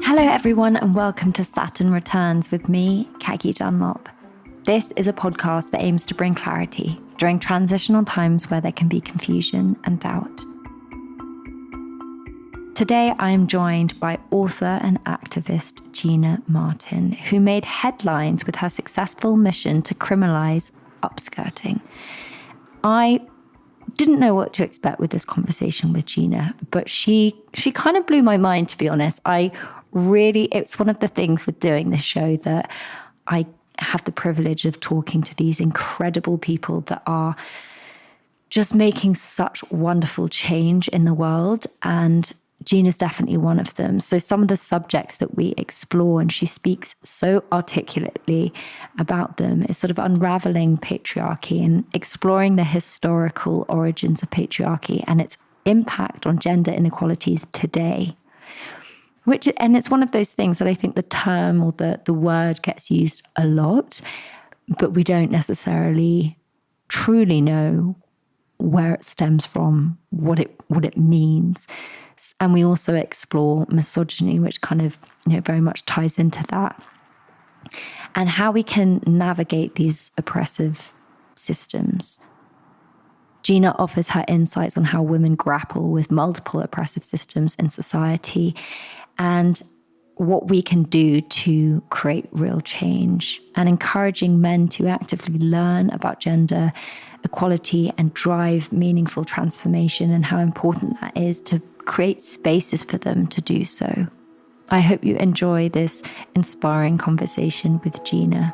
Hello everyone and welcome to Saturn Returns with me, Caggie Dunlop. This is a podcast that aims to bring clarity during transitional times where there can be confusion and doubt. Today I am joined by author and activist Gina Martin, who made headlines with her successful mission to criminalize upskirting. I didn't know what to expect with this conversation with Gina, but she kind of blew my mind, to be honest. It's one of the things with doing this show that I have the privilege of talking to these incredible people that are just making such wonderful change in the world. And Gina's definitely one of them. So some of the subjects that we explore, and she speaks so articulately about them, is sort of unraveling patriarchy and exploring the historical origins of patriarchy and its impact on gender inequalities today. And it's one of those things that I think the term or the word gets used a lot, but we don't necessarily truly know where it stems from, what it means. And we also explore misogyny, which kind of, very much ties into that, and how we can navigate these oppressive systems. Gina offers her insights on how women grapple with multiple oppressive systems in society and what we can do to create real change, and encouraging men to actively learn about gender equality and drive meaningful transformation, and how important that is to create spaces for them to do so. I hope you enjoy this inspiring conversation with Gina.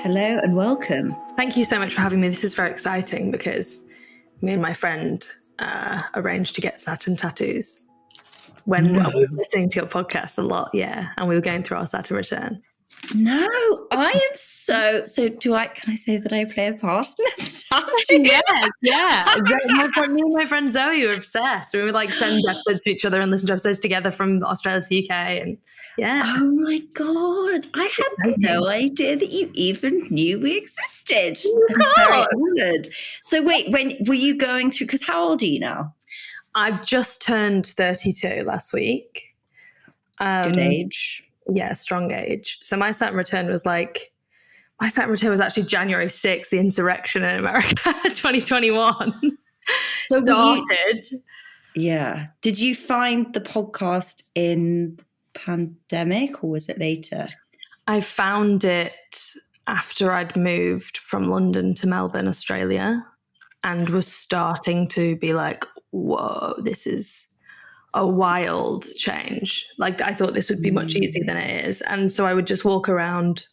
Hello and welcome. Thank you so much for having me. This is very exciting because me and my friend arranged to get Saturn tattoos when we were listening to your podcast a lot, and we were going through our Saturn return. No, I am so can I say that I play a part in this tattoo? Yeah. Me and my friend Zoe were obsessed. We would send episodes to each other and listen to episodes together from Australia to the UK. And oh my God, I had no idea that you even knew we existed. I'm very honoured. So wait, when were you going through, because how old are you now? I've just turned 32 last week. Good age. Yeah, strong age. So my Saturn return was actually January 6th, the insurrection in America, 2021. So started. Did you find the podcast in pandemic or was it later? I found it after I'd moved from London to Melbourne, Australia, and was starting to be like, whoa, this is a wild change. I thought this would be much easier than it is. And so I would just walk around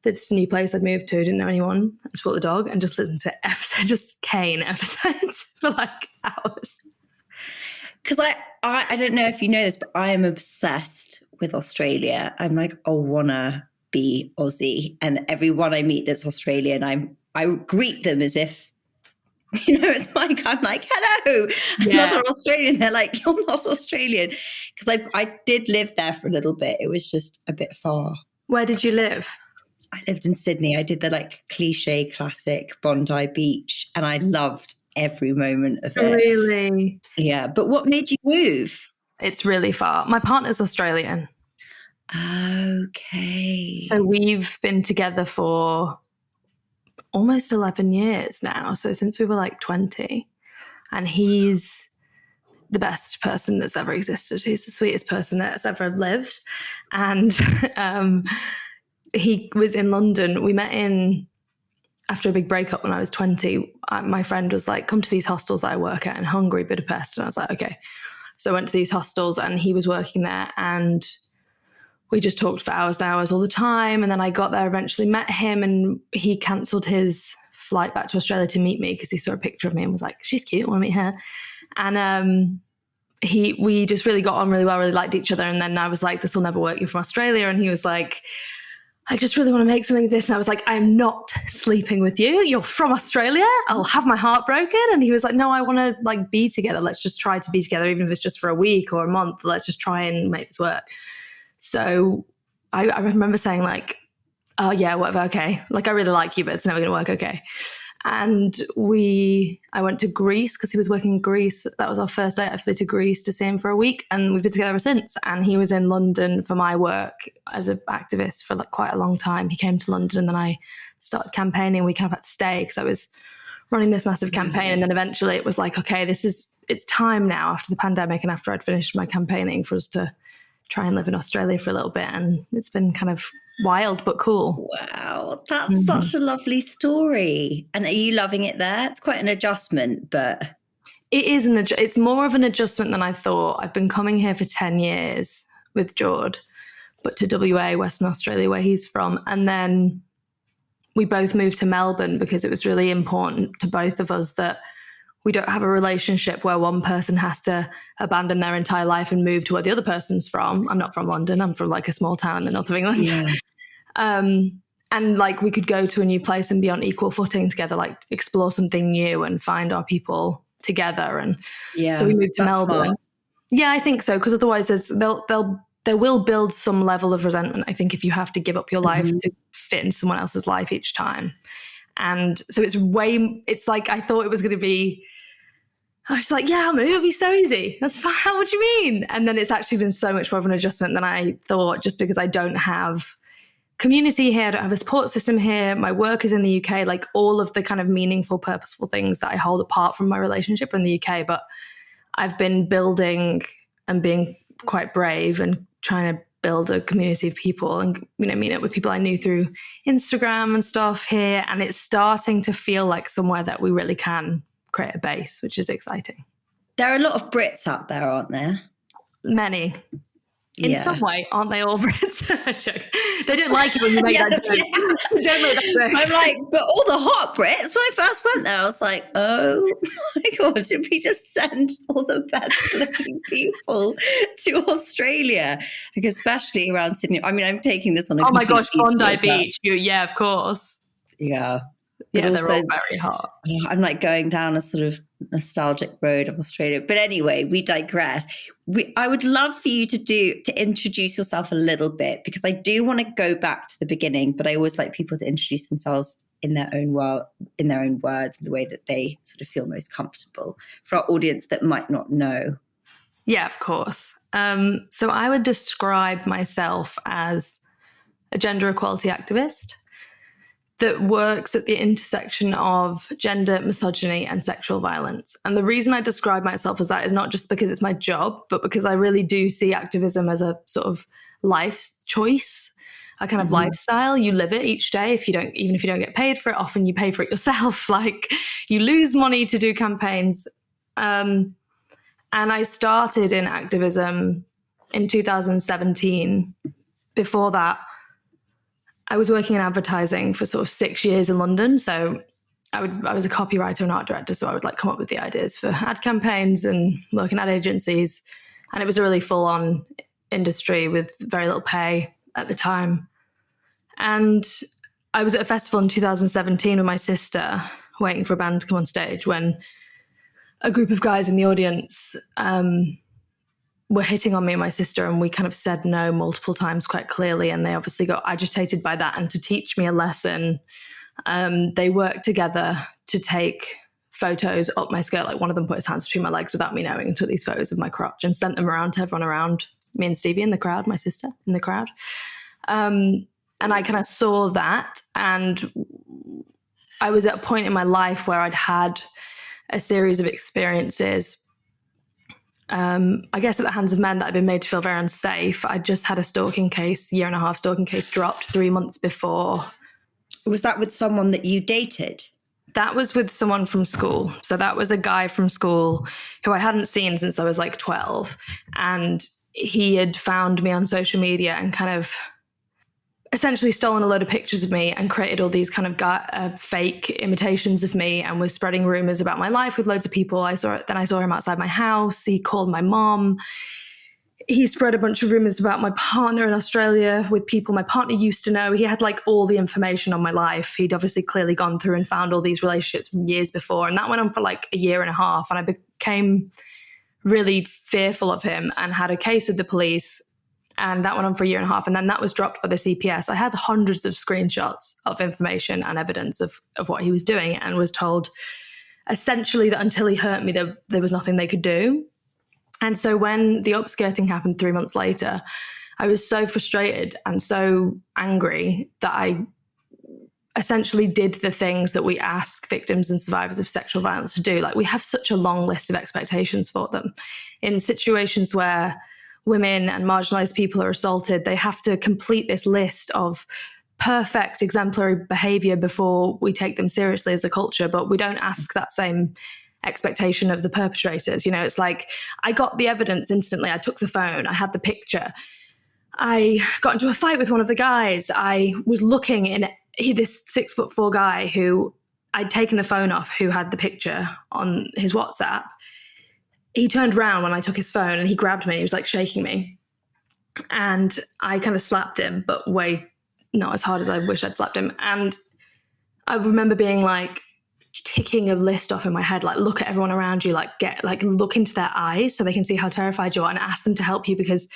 this new place I'd moved to, didn't know anyone, I just brought the dog and just listen to Kane episodes for hours. Because I don't know if you know this, but I am obsessed with Australia. I'm I wanna be Aussie. And everyone I meet that's Australian, I greet them as if, it's I'm like, hello, another Australian. They're like, you're not Australian. Because I did live there for a little bit. It was just a bit far. Where did you live? I lived in Sydney. I did the cliche classic Bondi Beach, and I loved every moment of it. Really? Yeah. But what made you move? It's really far. My partner's Australian. Okay. So we've been together for almost 11 years now. So since we were 20, and he's the best person that's ever existed. He's the sweetest person that's ever lived. And he was in London. We met after a big breakup when I was 20. My friend was like, come to these hostels that I work at in Hungary, Budapest. And I was like, okay. So I went to these hostels and he was working there, and we just talked for hours and hours all the time. And then I got there, eventually met him, and he cancelled his flight back to Australia to meet me because he saw a picture of me and was like, she's cute, I want to meet her. And we just really got on really well, really liked each other. And then I was like, this will never work, you're from Australia. And he was like, I just really want to make something of this. And I was like, I'm not sleeping with you. You're from Australia. I'll have my heart broken. And he was like, no, I want to be together. Let's just try to be together, even if it's just for a week or a month. Let's just try and make this work. So I remember saying oh yeah, whatever. Okay. I really like you, but it's never going to work. Okay. And I went to Greece because he was working in Greece. That was our first date. I flew to Greece to see him for a week, and we've been together ever since. And he was in London for my work as an activist for like quite a long time. He came to London, and then I started campaigning. We kind of had to stay because I was running this massive campaign. And then eventually it was like, okay, it's time now after the pandemic and after I'd finished my campaigning for us to try and live in Australia for a little bit. And it's been kind of wild but cool. Wow, that's such a lovely story. And are you loving it there? It's quite an adjustment, but it is it's more of an adjustment than I thought. I've been coming here for 10 years with Jord, but to WA, Western Australia, where he's from. And then we both moved to Melbourne because it was really important to both of us that we don't have a relationship where one person has to abandon their entire life and move to where the other person's from. I'm not from London. I'm from like a small town in the north of England. Yeah. And like we could go to a new place and be on equal footing together, like explore something new and find our people together. And so we moved to Melbourne. Smart. Yeah, I think so. Because otherwise there will build some level of resentment, I think, if you have to give up your life to fit in someone else's life each time. And so it's like I thought it was going to be, I was like, yeah, I'll move. It'll be so easy. That's fine. What do you mean? And then it's actually been so much more of an adjustment than I thought, just because I don't have community here. I don't have a support system here. My work is in the UK, like all of the kind of meaningful, purposeful things that I hold apart from my relationship are in the UK. But I've been building and being quite brave and trying to build a community of people and, meet up with people I knew through Instagram and stuff here. And it's starting to feel like somewhere that we really can create a base, which is exciting. There are a lot of Brits out there, aren't there? Many. In some way, aren't they all Brits? They don't like it when you make that joke. Yeah. Don't make that joke. I'm like, but all the hot Brits, when I first went there, I was like, oh my God, did we just send all the best looking people to Australia? Like, especially around Sydney. I mean, I'm taking this on a oh my gosh, Bondi Beach. Yeah, of course. Yeah. Yeah, they're all very hot. I'm like going down a sort of nostalgic road of Australia. But anyway, we digress. I would love for you to introduce yourself a little bit, because I do want to go back to the beginning, but I always like people to introduce themselves in their own words, in the way that they sort of feel most comfortable, for our audience that might not know. Yeah, of course. So I would describe myself as a gender equality activist that works at the intersection of gender, misogyny, and sexual violence. And the reason I describe myself as that is not just because it's my job, but because I really do see activism as a sort of life choice, a kind of lifestyle. You live it each day. Even if you don't get paid for it, often you pay for it yourself. Like, you lose money to do campaigns. And I started in activism in 2017. Before that, I was working in advertising for sort of 6 years in London. So I was a copywriter and art director. So I would like come up with the ideas for ad campaigns and work in ad agencies. And it was a really full on industry with very little pay at the time. And I was at a festival in 2017 with my sister, waiting for a band to come on stage, when a group of guys in the audience were hitting on me and my sister, and we kind of said no multiple times quite clearly, and they obviously got agitated by that. And to teach me a lesson, they worked together to take photos up my skirt. Like, one of them put his hands between my legs without me knowing and took these photos of my crotch and sent them around to everyone around me and Stevie in the crowd, my sister in the crowd. And I kind of saw that, and I was at a point in my life where I'd had a series of experiences, I guess at the hands of men, that had been made to feel very unsafe. I just had a year and a half stalking case dropped 3 months before. Was that with someone that you dated? That was with someone from school. So that was a guy from school who I hadn't seen since I was like 12. And he had found me on social media and kind of essentially stolen a load of pictures of me and created all these kind of fake imitations of me, and was spreading rumors about my life with loads of people. Then I saw him outside my house. He called my mom. He spread a bunch of rumors about my partner in Australia with people my partner used to know. He had like all the information on my life. He'd obviously clearly gone through and found all these relationships from years before. And that went on for like a year and a half. And I became really fearful of him and had a case with the police. And that went on for a year and a half. And then that was dropped by the CPS. I had hundreds of screenshots of information and evidence of what he was doing, and was told essentially that until he hurt me, there was nothing they could do. And so when the upskirting happened 3 months later, I was so frustrated and so angry that I essentially did the things that we ask victims and survivors of sexual violence to do. Like, we have such a long list of expectations for them. In situations where women and marginalized people are assaulted, they have to complete this list of perfect exemplary behavior before we take them seriously as a culture, but we don't ask that same expectation of the perpetrators. You know, it's like, I got the evidence instantly. I took the phone, I had the picture. I got into a fight with one of the guys. I was looking in this 6'4" guy who I'd taken the phone off, who had the picture on his WhatsApp. He turned around when I took his phone and he grabbed me. He was like shaking me. And I kind of slapped him, but not as hard as I wish I'd slapped him. And I remember being like, ticking a list off in my head, like, look at everyone around you, look into their eyes so they can see how terrified you are, and ask them to help you, because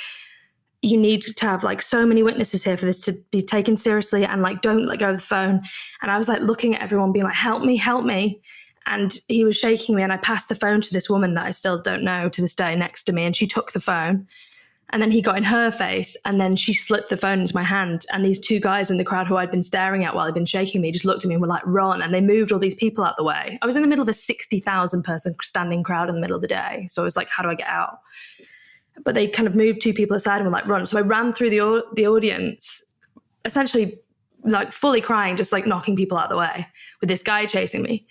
you need to have like so many witnesses here for this to be taken seriously, and like, don't let go of the phone. And I was like looking at everyone being like, help me. And he was shaking me, and I passed the phone to this woman that I still don't know to this day next to me, and she took the phone. And then he got in her face, and then she slipped the phone into my hand. And these two guys in the crowd who I'd been staring at while he'd been shaking me just looked at me and were like, run. And they moved all these people out the way. I was in the middle of a 60,000 person standing crowd in the middle of the day. So I was like, how do I get out? But they kind of moved two people aside and were like, run. So I ran through the audience, essentially like fully crying, just like knocking people out of the way with this guy chasing me,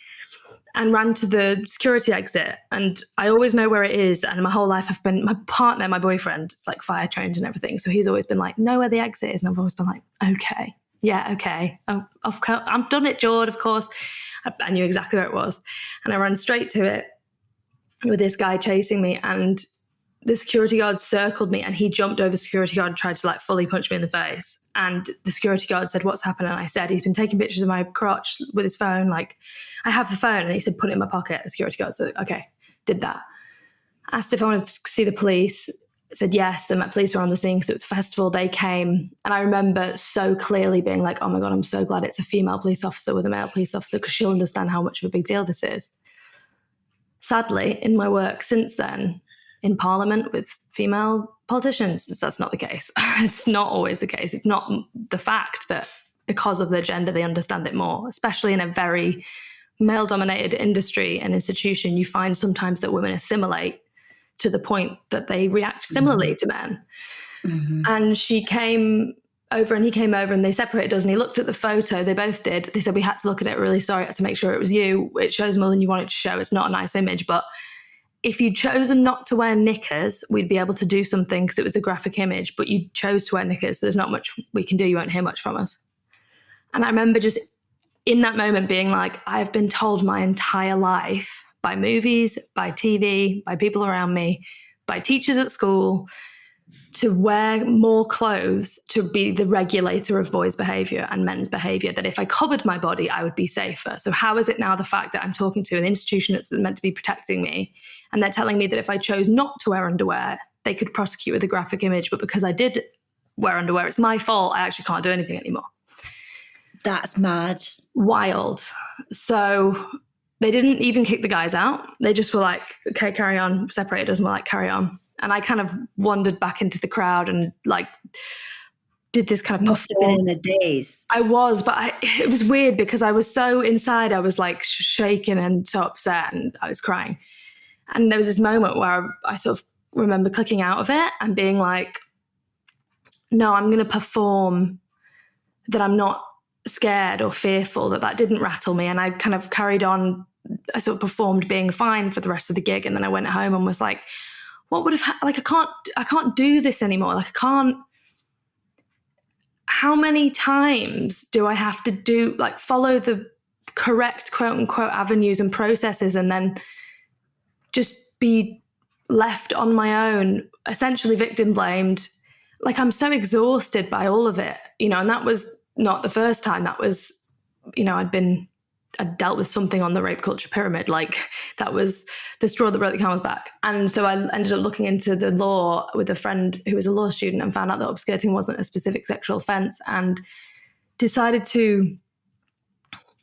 and ran to the security exit. And I always know where it is. And my whole life I've been, my partner, my boyfriend, it's like fire trained and everything. So he's always been like, know where the exit is. And I've always been like, okay, yeah, okay. I've done it, Jord, of course. I knew exactly where it was. And I ran straight to it with this guy chasing me. And the security guard circled me, and he jumped over the security guard and tried to like fully punch me in the face. And the security guard said, what's happened? And I said, he's been taking pictures of my crotch with his phone. Like, I have the phone. And he said, put it in my pocket. The security guard said, okay, did that. Asked if I wanted to see the police. Said yes. The Met Police were on the scene because it was a festival. They came. And I remember so clearly being like, oh my God, I'm so glad it's a female police officer with a male police officer, because she'll understand how much of a big deal this is. Sadly, in my work since then, in Parliament with female politicians, that's not the case. It's not always the case. It's not the fact that because of their gender, they understand it more, especially in a very male-dominated industry and institution. You find sometimes that women assimilate to the point that they react similarly to men. Mm-hmm. And she came over and he came over, and they separated us, and he looked at the photo. They both did. They said, we had to look at it. Really sorry. I had to make sure it was you. It shows more than you want it to show. It's not a nice image, but if you'd chosen not to wear knickers, we'd be able to do something because it was a graphic image, but you chose to wear knickers, so there's not much we can do. You won't hear much from us. And I remember just in that moment being like, I've been told my entire life by movies, by TV, by people around me, by teachers at school, to wear more clothes to be the regulator of boys' behavior and men's behavior, that if I covered my body, I would be safer. So how is it now the fact that I'm talking to an institution that's meant to be protecting me, and they're telling me that if I chose not to wear underwear, they could prosecute with a graphic image, but because I did wear underwear, it's my fault. I actually can't do anything anymore. That's mad. Wild. So they didn't even kick the guys out. They just were like, okay, carry on, separated us, and we're like, carry on. And I kind of wandered back into the crowd and like did this kind of must have been in a daze. I was, but it was weird because I was so inside. I was like shaking and so upset, and I was crying. And there was this moment where I sort of remember clicking out of it and being like, no, I'm going to perform that I'm not scared or fearful, that didn't rattle me. And I kind of carried on. I sort of performed being fine for the rest of the gig. And then I went home and was like, what would have, like, I can't do this anymore. Like, I can't, how many times do I have to do, like, follow the correct quote unquote avenues and processes and then just be left on my own, essentially victim blamed? Like, I'm so exhausted by all of it, you know, and that was not the first time. That was, you know, I'd been dealt with something on the rape culture pyramid. Like that was the straw that broke the camel's back. And so I ended up looking into the law with a friend who was a law student and found out that upskirting wasn't a specific sexual offence, and decided to,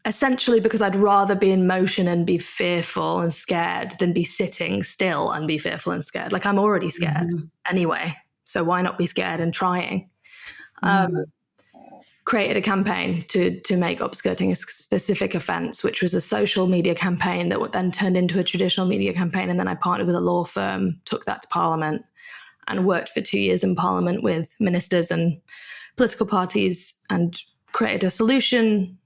essentially, because I'd rather be in motion and be fearful and scared than be sitting still and be fearful and scared. Like I'm already scared anyway, so why not be scared and trying? Created a campaign to make upskirting a specific offence, which was a social media campaign that then turned into a traditional media campaign. And then I partnered with a law firm, took that to Parliament, and worked for 2 years in Parliament with ministers and political parties, and created a solution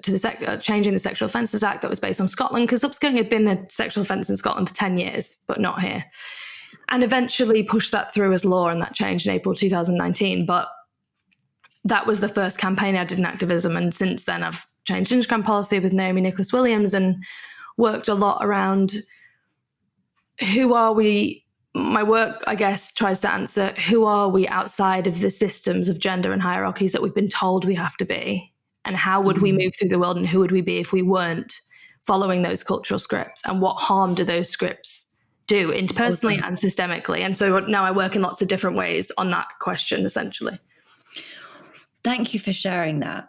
to the changing the Sexual Offences Act that was based on Scotland, because upskirting had been a sexual offence in Scotland for 10 years, but not here. And eventually pushed that through as law, and that changed in April 2019. But that was the first campaign I did in activism. And since then, I've changed Instagram policy with Naomi Nicholas-Williams and worked a lot around who are we. My work, I guess, tries to answer who are we outside of the systems of gender and hierarchies that we've been told we have to be, and how would we move through the world, and who would we be if we weren't following those cultural scripts, and what harm do those scripts do interpersonally and systemically. And so now I work in lots of different ways on that question, essentially. Thank you for sharing that.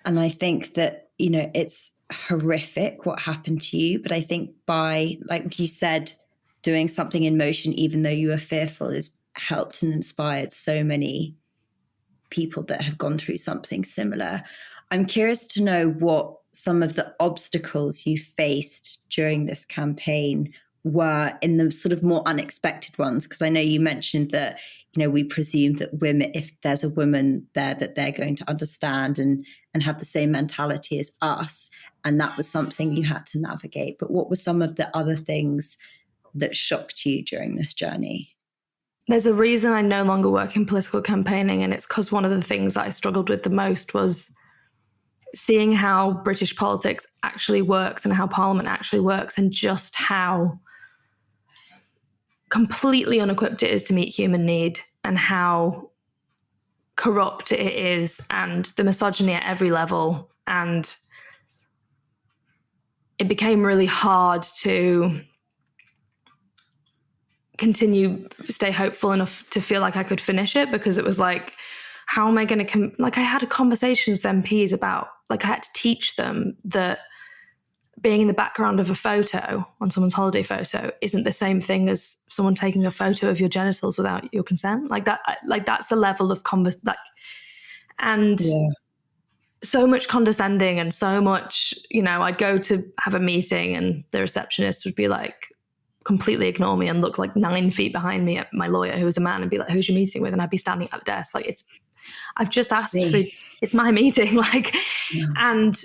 And I think that, you know, it's horrific what happened to you, but I think by, like you said, doing something in motion, even though you were fearful, has helped and inspired so many people that have gone through something similar. I'm curious to know what some of the obstacles you faced during this campaign were, in the sort of more unexpected ones, because I know you mentioned that, you know, we presume that women, if there's a woman there, that they're going to understand and have the same mentality as us. And that was something you had to navigate. But what were some of the other things that shocked you during this journey? There's a reason I no longer work in political campaigning, and it's because one of the things that I struggled with the most was seeing how British politics actually works and how Parliament actually works, and just how completely unequipped it is to meet human need, and how corrupt it is, and the misogyny at every level. And it became really hard to stay hopeful enough to feel like I could finish it, because it was like, how am I going to I had conversations with MPs about, like, I had to teach them that being in the background of a photo on someone's holiday photo isn't the same thing as someone taking a photo of your genitals without your consent. Like that's the level of so much condescending, and so much, you know, I'd go to have a meeting and the receptionist would be like, completely ignore me and look like 9 feet behind me at my lawyer, who was a man, and be like, who's your meeting with? And I'd be standing at the desk like, I've just asked it's my meeting. Like, and,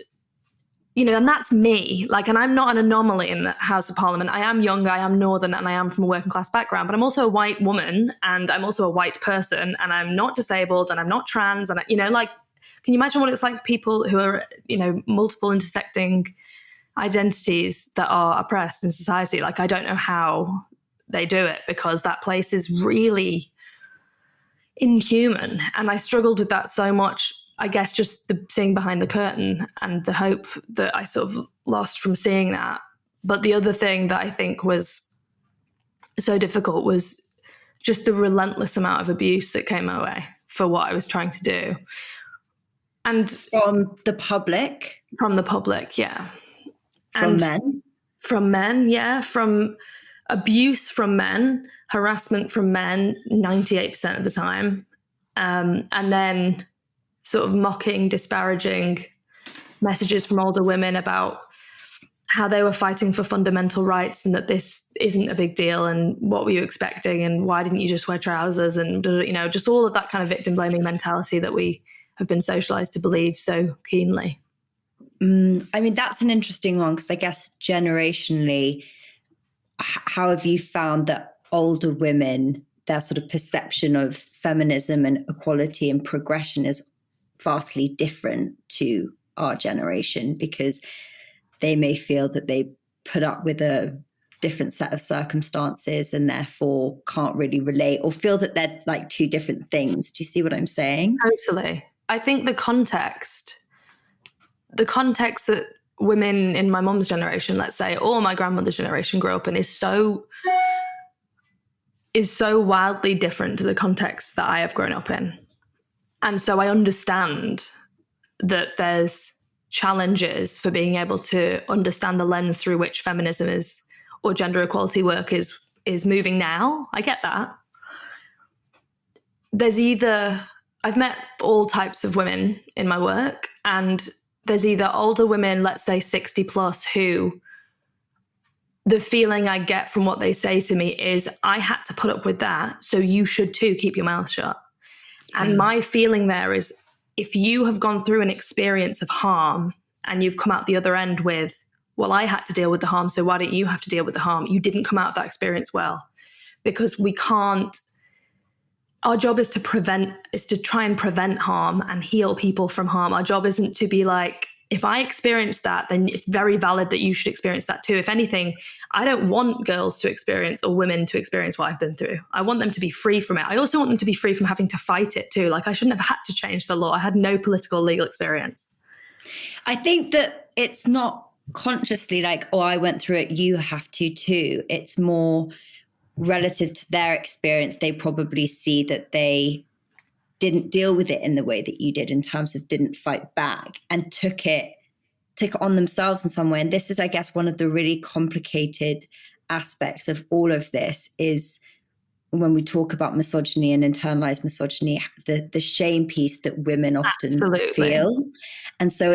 you know, and that's me. Like, and I'm not an anomaly in the House of Parliament. I am young, I am northern, and I am from a working class background, but I'm also a white woman, and I'm also a white person, and I'm not disabled, and I'm not trans. And, you know, like, can you imagine what it's like for people who are, you know, multiple intersecting identities that are oppressed in society? Like, I don't know how they do it, because that place is really inhuman. And I struggled with that so much, I guess, just the seeing behind the curtain and the hope that I sort of lost from seeing that. But the other thing that I think was so difficult was just the relentless amount of abuse that came my way for what I was trying to do. And from the public? From the public, yeah. From men? From men, yeah. From abuse from men, harassment from men, 98% of the time. And then sort of mocking, disparaging messages from older women about how they were fighting for fundamental rights, and that this isn't a big deal, and what were you expecting, and why didn't you just wear trousers, and, you know, just all of that kind of victim blaming mentality that we have been socialized to believe so keenly. I mean, that's an interesting one, because I guess generationally, how have you found that older women, their sort of perception of feminism and equality and progression is vastly different to our generation, because they may feel that they put up with a different set of circumstances and therefore can't really relate, or feel that they're like two different things. Do you see what I'm saying? Totally. I think the context that women in my mum's generation, let's say, or my grandmother's generation grew up in is so wildly different to the context that I have grown up in. And so I understand that there's challenges for being able to understand the lens through which feminism is, or gender equality work is moving now. I get that. I've met all types of women in my work, and there's either older women, let's say 60 plus, who the feeling I get from what they say to me is, I had to put up with that, so you should too, keep your mouth shut. Yeah. And my feeling there is, if you have gone through an experience of harm and you've come out the other end with, well, I had to deal with the harm, so why don't you have to deal with the harm? You didn't come out of that experience well. Because we can't, our job is to try and prevent harm and heal people from harm. Our job isn't to be like, if I experience that, then it's very valid that you should experience that too. If anything, I don't want girls to experience, or women to experience, what I've been through. I want them to be free from it. I also want them to be free from having to fight it too. Like, I shouldn't have had to change the law. I had no political legal experience. I think that it's not consciously like, oh, I went through it, you have to too. It's more relative to their experience. They probably see that they didn't deal with it in the way that you did, in terms of didn't fight back and took it on themselves in some way. And this is, I guess, one of the really complicated aspects of all of this, is when we talk about misogyny and internalized misogyny, the shame piece that women often feel. And so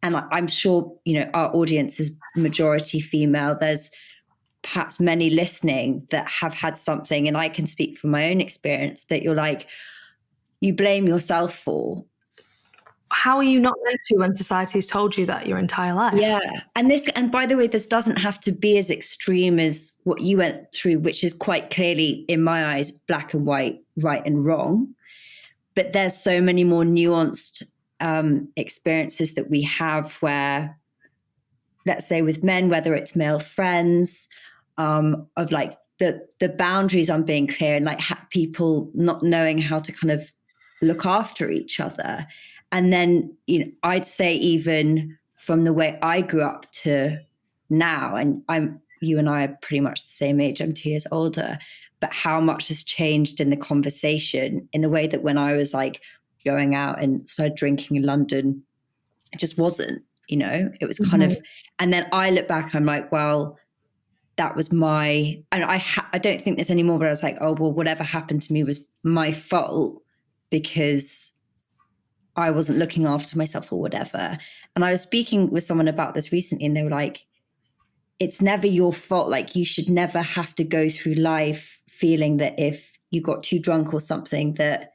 I'm sure, our audience is majority female. There's perhaps many listening that have had something, and I can speak from my own experience, that you're like, you blame yourself for. How are you not meant to, when society's told you that your entire life? Yeah. And by the way, this doesn't have to be as extreme as what you went through, which is quite clearly, in my eyes, black and white, right and wrong. But there's so many more nuanced experiences that we have where, let's say with men, whether it's male friends, of like the boundaries on being clear, and like people not knowing how to kind of look after each other. And then, I'd say even from the way I grew up to now, and you and I are pretty much the same age, I'm 2 years older, but how much has changed in the conversation, in a way that when I was like going out and started drinking in London, it just wasn't, it was kind of, and then I look back, I'm like, well, that was and I don't think there's any more, but I was like, oh, well, whatever happened to me was my fault because I wasn't looking after myself or whatever. And I was speaking with someone about this recently, and they were like, it's never your fault. Like, you should never have to go through life feeling that if you got too drunk or something, that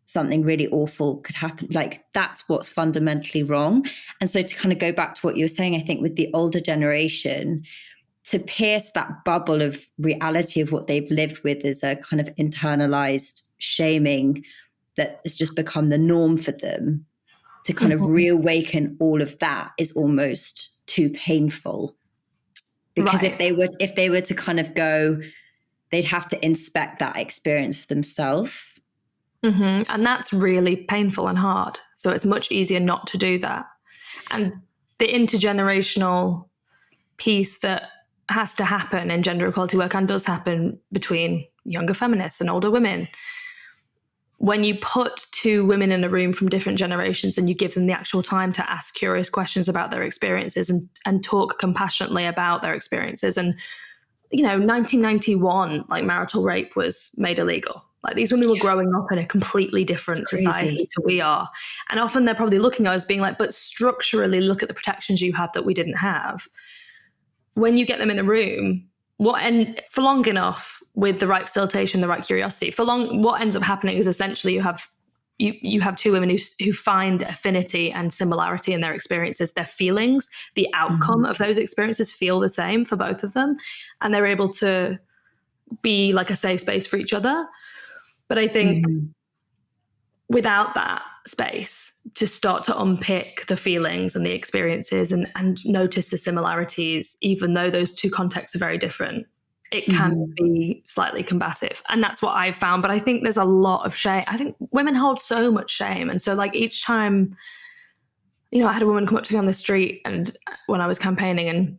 something really awful could happen. Like, that's what's fundamentally wrong. And so to kind of go back to what you were saying, I think with the older generation, to pierce that bubble of reality of what they've lived with as a kind of internalized shaming that has just become the norm for them, to kind of reawaken all of that is almost too painful. Because if they were to kind of go, they'd have to inspect that experience for themselves. Mm-hmm. And that's really painful and hard. So it's much easier not to do that. And the intergenerational piece that has to happen in gender equality work, and does happen between younger feminists and older women, when you put two women in a room from different generations and you give them the actual time to ask curious questions about their experiences and talk compassionately about their experiences. And, 1991, like, marital rape was made illegal. Like, these women were growing up in a completely different society to we are. And often they're probably looking at us being like, but structurally, look at the protections you have that we didn't have. When you get them in a room, for long enough, with the right facilitation, the right curiosity, what ends up happening is essentially you have two women who find affinity and similarity in their experiences, their feelings, the outcome of those experiences feel the same for both of them, and they're able to be like a safe space for each other. But I think without that space to start to unpick the feelings and the experiences and notice the similarities, even though those two contexts are very different, it can be slightly combative. And that's what I've found. But I think there's a lot of shame. I think women hold so much shame. And so, like, each time you know, I had a woman come up to me on the street and when I was campaigning and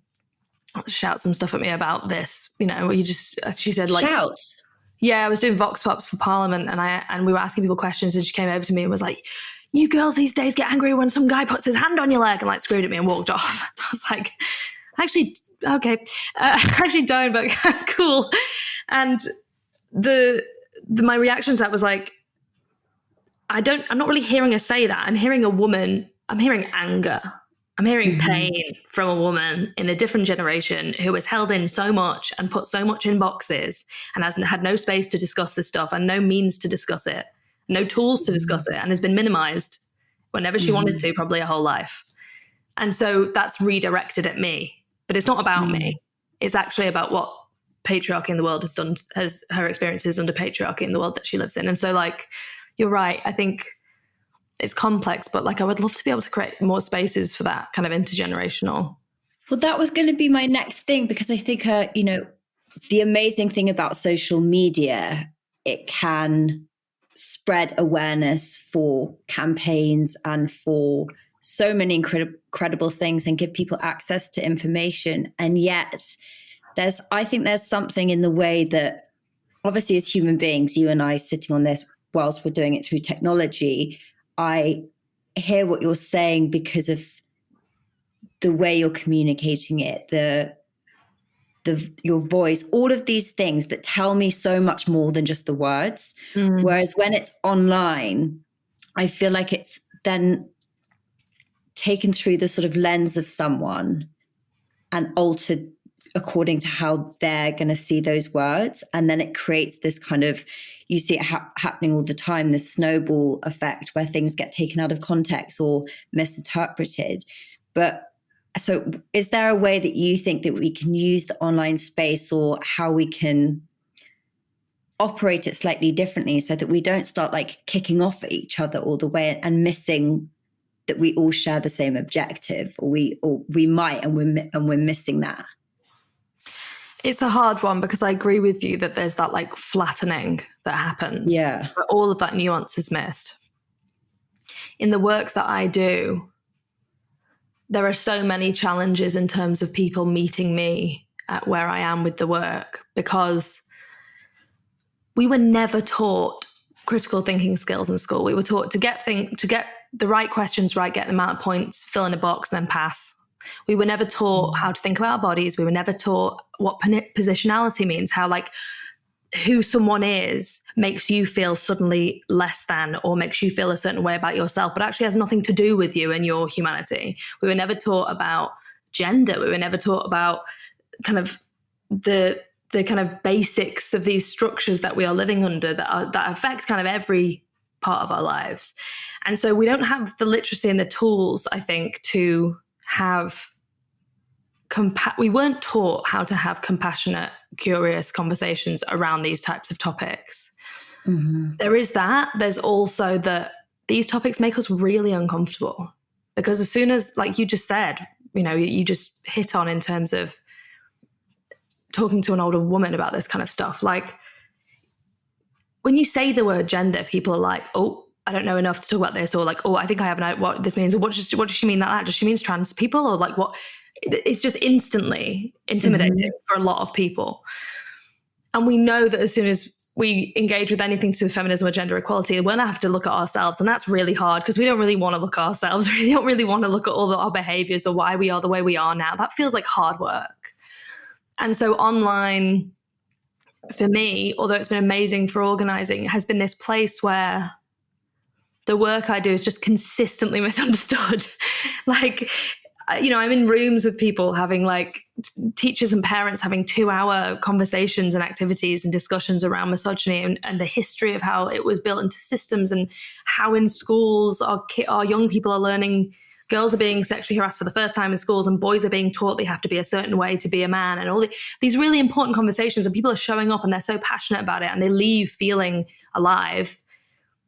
shout some stuff at me about this, you know, she said like, shout. Yeah, I was doing vox pops for Parliament and we were asking people questions and she came over to me and was like, you girls these days get angry when some guy puts his hand on your leg, and like screamed at me and walked off. I was like, actually, okay, I actually don't, but cool. And my reaction to that was like, I'm not really hearing her say that. I'm hearing I'm hearing anger. I'm hearing pain from a woman in a different generation who has held in so much and put so much in boxes and has had no space to discuss this stuff and no means to discuss it, no tools to discuss it, and has been minimized whenever she wanted to, probably her whole life. And so that's redirected at me. But it's not about me. It's actually about what patriarchy in the world has done, her experiences under patriarchy in the world that she lives in. And so like, you're right. I think it's complex, but like I would love to be able to create more spaces for that kind of intergenerational. Well, that was going to be my next thing, because I think, you know, the amazing thing about social media, it can spread awareness for campaigns and for so many incredible things and give people access to information. And yet I think there's something in the way that obviously as human beings, you and I sitting on this whilst we're doing it through technology, I hear what you're saying because of the way you're communicating it, your voice, all of these things that tell me so much more than just the words. Whereas when it's online, I feel like it's then taken through the sort of lens of someone and altered according to how they're going to see those words. And then it creates this kind of, you see it happening all the time, this snowball effect where things get taken out of context or misinterpreted. But so is there a way that you think that we can use the online space, or how we can operate it slightly differently so that we don't start like kicking off at each other all the way and missing that we all share the same objective, or we might, and we're missing that? It's a hard one because I agree with you that there's that like flattening that happens. Yeah. But all of that nuance is missed. In the work that I do, there are so many challenges in terms of people meeting me at where I am with the work, because we were never taught critical thinking skills in school. We were taught to get the right questions right, get the amount of points, fill in a box, and then pass. We were never taught how to think about our bodies. We were never taught what positionality means, how like who someone is makes you feel suddenly less than, or makes you feel a certain way about yourself, but actually has nothing to do with you and your humanity. We were never taught about gender. We were never taught about kind of the kind of basics of these structures that we are living under that affect kind of every part of our lives. And so we don't have the literacy and the tools, I think, to have we weren't taught how to have compassionate, curious conversations around these types of topics. There is that. There's also that these topics make us really uncomfortable, because as soon as, like you just said, you know, you just hit on in terms of talking to an older woman about this kind of stuff, like when you say the word gender, people are like, oh, I don't know enough to talk about this, or like, oh, I think I have an idea what this means, or what does she mean that? Does she mean trans people, or like what? It's just instantly intimidating for a lot of people. And we know that as soon as we engage with anything to do with feminism or gender equality, we're going to have to look at ourselves. And that's really hard, because we don't really want to look at ourselves. We don't really want to look at all our behaviors or why we are the way we are now. That feels like hard work. And so online, for me, although it's been amazing for organizing, has been this place where the work I do is just consistently misunderstood. Like, you know, I'm in rooms with people having like teachers and parents having 2-hour conversations and activities and discussions around misogyny and the history of how it was built into systems, and how in schools our young people are learning, girls are being sexually harassed for the first time in schools, and boys are being taught they have to be a certain way to be a man, and all these really important conversations, and people are showing up and they're so passionate about it and they leave feeling alive.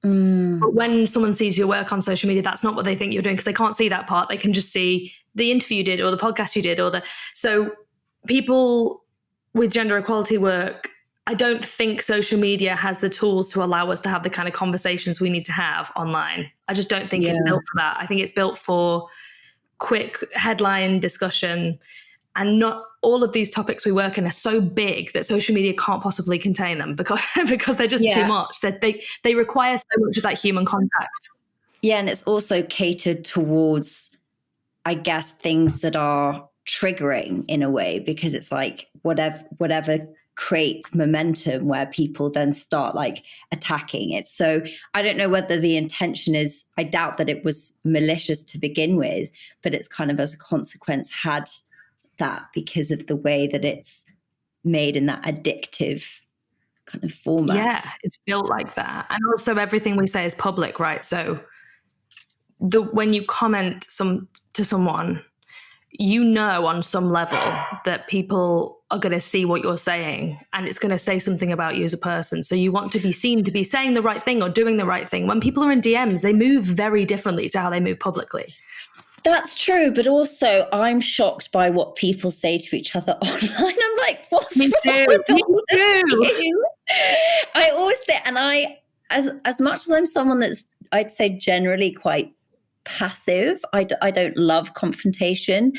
But when someone sees your work on social media, that's not what they think you're doing, because they can't see that part. They can just see the interview you did, or the podcast you did, so people with gender equality work, I don't think social media has the tools to allow us to have the kind of conversations we need to have online. I just don't think it's built for that. I think it's built for quick headline discussion, and not all of these topics we work in are so big that social media can't possibly contain them because they're just too much. That they require so much of that human contact. Yeah, and it's also catered towards, I guess, things that are triggering in a way, because it's like whatever creates momentum where people then start like attacking it. So I don't know whether the intention is, I doubt that it was malicious to begin with, but it's kind of as a consequence had that because of the way that it's made in that addictive kind of format. Yeah, it's built like that. And also everything we say is public, right? So when you comment to someone, you know on some level that people are going to see what you're saying, and it's going to say something about you as a person. So you want to be seen to be saying the right thing or doing the right thing. When people are in DMs, they move very differently to how they move publicly. That's true, but also I'm shocked by what people say to each other online. I'm like, what's wrong with all of you? I always think, and as much as I'm someone that's, I'd say, generally quite passive, I don't love confrontation.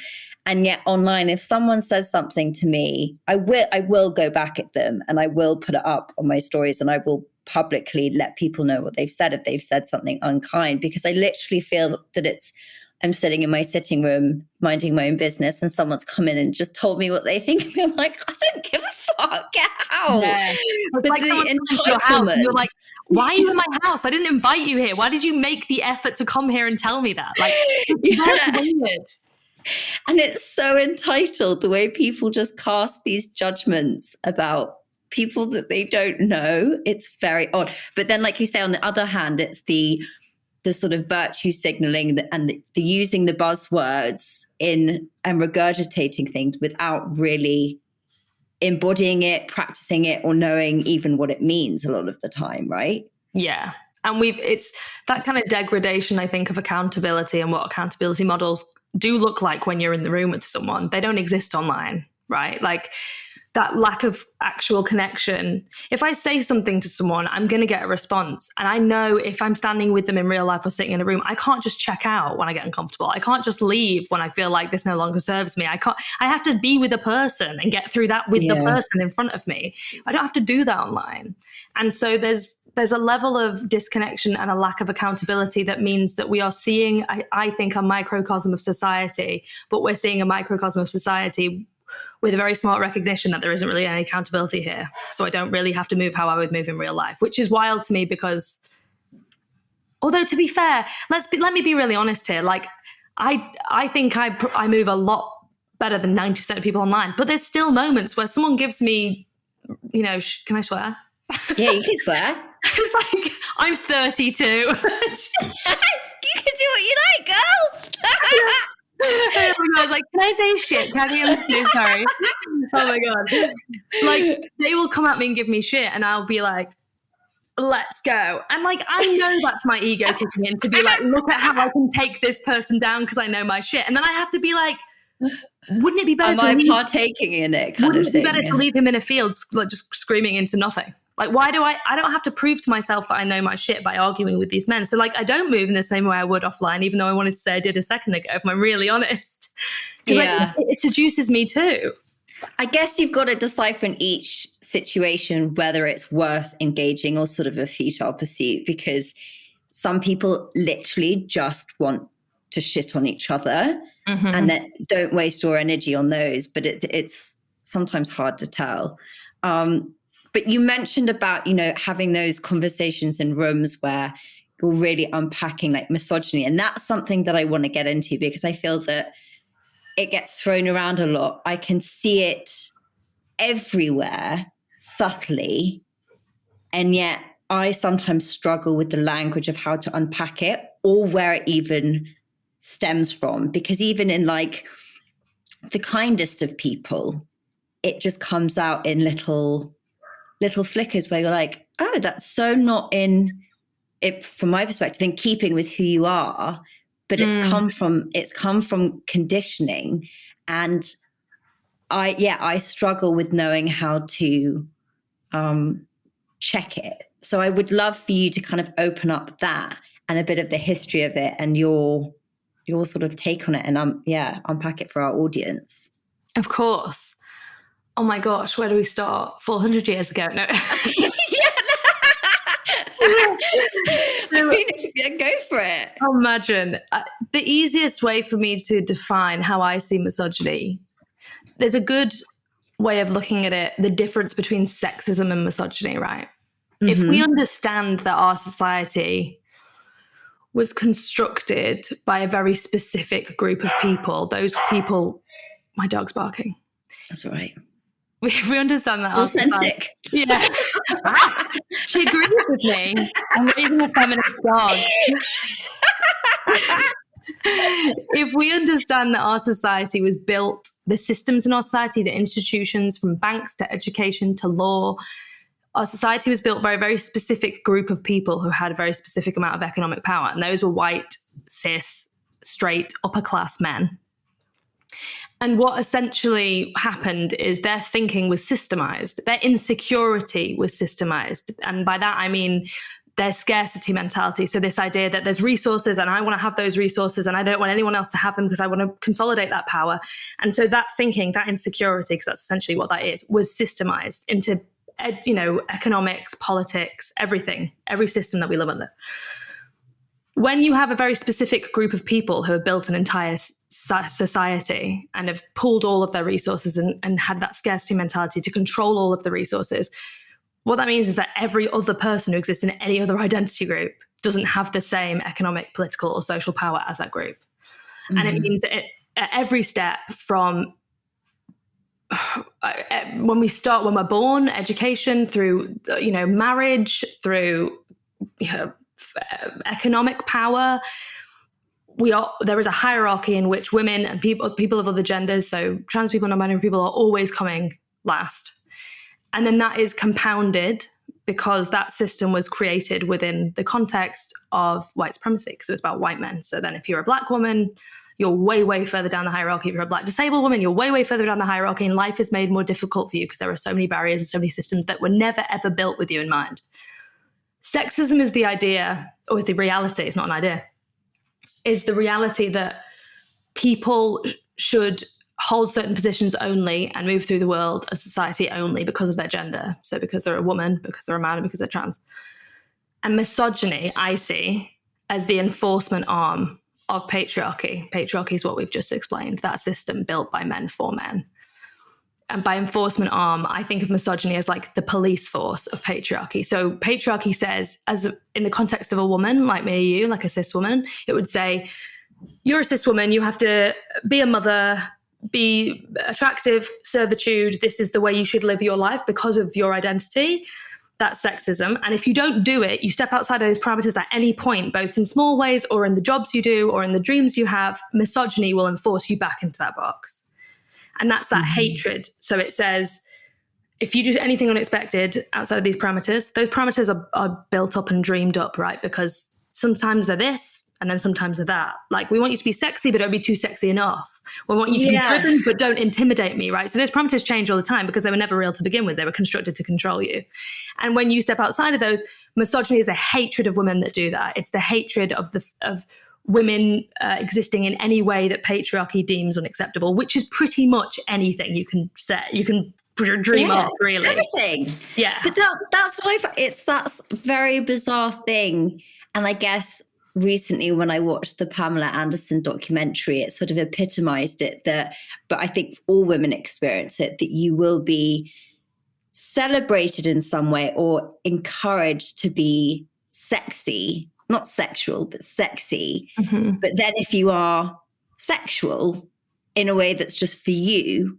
And yet online, if someone says something to me, I will go back at them, and I will put it up on my stories, and I will publicly let people know what they've said if they've said something unkind, because I literally feel that I'm sitting in my sitting room minding my own business, and someone's come in and just told me what they think of me. I'm like, I don't give a fuck. Get out. Yeah. It's like someone comes into your house and you're like, why are you in my house? I didn't invite you here. Why did you make the effort to come here and tell me that? Like, it's very weird. And it's so entitled, the way people just cast these judgments about people that they don't know. It's very odd. But then, like you say, on the other hand, it's the sort of virtue signaling and the using the buzzwords and regurgitating things without really embodying it, practicing it, or knowing even what it means a lot of the time, right? Yeah. And it's that kind of degradation, I think, of accountability and what accountability models do look like when you're in the room with someone. They don't exist online, right? Like that lack of actual connection. If I say something to someone, I'm going to get a response. And I know if I'm standing with them in real life or sitting in a room, I can't just check out when I get uncomfortable. I can't just leave when I feel like this no longer serves me. I have to be with a person and get through that with the person in front of me. I don't have to do that online. And so there's a level of disconnection and a lack of accountability that means that we are seeing, I think, a microcosm of society, but we're seeing a microcosm of society with a very smart recognition that there isn't really any accountability here. So I don't really have to move how I would move in real life, which is wild to me because, although to be fair, let me be really honest here. Like I think I move a lot better than 90% of people online, but there's still moments where someone gives me, can I swear? Yeah, you can swear. It's like, I'm 32. You can do what you like, girl. I was like, can I say shit, Caggie? I'm so sorry. Oh my God. Like, they will come at me and give me shit, and I'll be like, let's go. And like, I know that's my ego kicking in to be like, look at how I can take this person down because I know my shit. And then I have to be like, wouldn't it be better partaking in it? Wouldn't it be better to leave him in a field, like just screaming into nothing? Like, why do I don't have to prove to myself that I know my shit by arguing with these men. So like, I don't move in the same way I would offline, even though I wanted to say I did a second ago, if I'm really honest. Because it seduces me too. I guess you've got to decipher in each situation whether it's worth engaging or sort of a futile pursuit, because some people literally just want to shit on each other and then don't waste your energy on those. But it's sometimes hard to tell. But you mentioned about, having those conversations in rooms where you're really unpacking like misogyny. And that's something that I want to get into because I feel that it gets thrown around a lot. I can see it everywhere subtly. And yet I sometimes struggle with the language of how to unpack it or where it even stems from. Because even in like the kindest of people, it just comes out in little flickers where you're like, oh, that's so not in it, from my perspective, in keeping with who you are, but it's come from conditioning. And I struggle with knowing how to check it. So I would love for you to kind of open up that and a bit of the history of it and your sort of take on it, and unpack it for our audience. Of course. Oh my gosh, where do we start? 400 years ago? No. Go for it. Imagine. The easiest way for me to define how I see misogyny, there's a good way of looking at it, the difference between sexism and misogyny, right? Mm-hmm. If we understand that our society was constructed by a very specific group of people, those people, my dog's barking. That's all right. If we understand that, authentic. Yeah. She agrees with me. I'm raising a feminist dog. If we understand that our society was built, the systems in our society, the institutions, from banks to education to law, our society was built by a very specific group of people who had a very specific amount of economic power. And those were white, cis, straight, upper class men. And what essentially happened is their thinking was systemized. Their insecurity was systemized. And by that, I mean their scarcity mentality. So this idea that there's resources and I want to have those resources and I don't want anyone else to have them because I want to consolidate that power. And so that thinking, that insecurity, because that's essentially what that is, was systemized into, economics, politics, everything, every system that we live under. When you have a very specific group of people who have built an entire society and have pooled all of their resources and had that scarcity mentality to control all of the resources, what that means is that every other person who exists in any other identity group doesn't have the same economic, political, or social power as that group. Mm-hmm. And it means that at every step from when we're born, education, through, marriage, through, economic power, there is a hierarchy in which women and people of other genders, so trans people, non-binary people, are always coming last. And then that is compounded because that system was created within the context of white supremacy, because it was about white men. So then if you're a black woman, you're way, way further down the hierarchy. If you're a black disabled woman, you're way, way further down the hierarchy, and life is made more difficult for you because there are so many barriers and so many systems that were never, ever built with you in mind. Sexism is the idea, or is the reality, it's not an idea, is the reality that people should hold certain positions only and move through the world and society only because of their gender. So because they're a woman, because they're a man, and because they're trans. And misogyny, I see as the enforcement arm of patriarchy. Patriarchy is what we've just explained, that system built by men for men. And by enforcement arm, I think of misogyny as like the police force of patriarchy. So patriarchy says, in the context of a woman like me or you, like a cis woman, it would say, you're a cis woman, you have to be a mother, be attractive, servitude. This is the way you should live your life because of your identity. That's sexism. And if you don't do it, you step outside of those parameters at any point, both in small ways or in the jobs you do or in the dreams you have, misogyny will enforce you back into that box. And that's that hatred. So it says, if you do anything unexpected outside of these parameters, those parameters are built up and dreamed up, right? Because sometimes they're this and then sometimes they're that. Like, we want you to be sexy, but don't be too sexy enough. We want you to be driven, but don't intimidate me, right? So those parameters change all the time because they were never real to begin with. They were constructed to control you. And when you step outside of those, misogyny is a hatred of women that do that. It's the hatred of women existing in any way that patriarchy deems unacceptable, which is pretty much anything you can say. You can dream up, really. Everything. Yeah. But that's what that's a very bizarre thing. And I guess recently when I watched the Pamela Anderson documentary, it sort of epitomized it, but I think all women experience it, that you will be celebrated in some way or encouraged to be sexy, not sexual, but sexy. Mm-hmm. But then if you are sexual in a way that's just for you,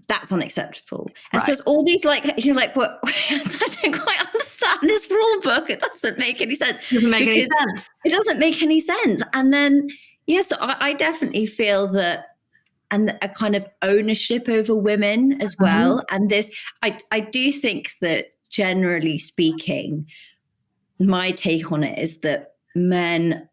that's unacceptable. And so it's all these you're like, what? I don't quite understand this rule book. It doesn't make any sense. It doesn't make any sense. It doesn't make any sense. And then, yes, I definitely feel that, and a kind of ownership over women as well. Mm-hmm. And this, I do think that generally speaking, my take on it is that men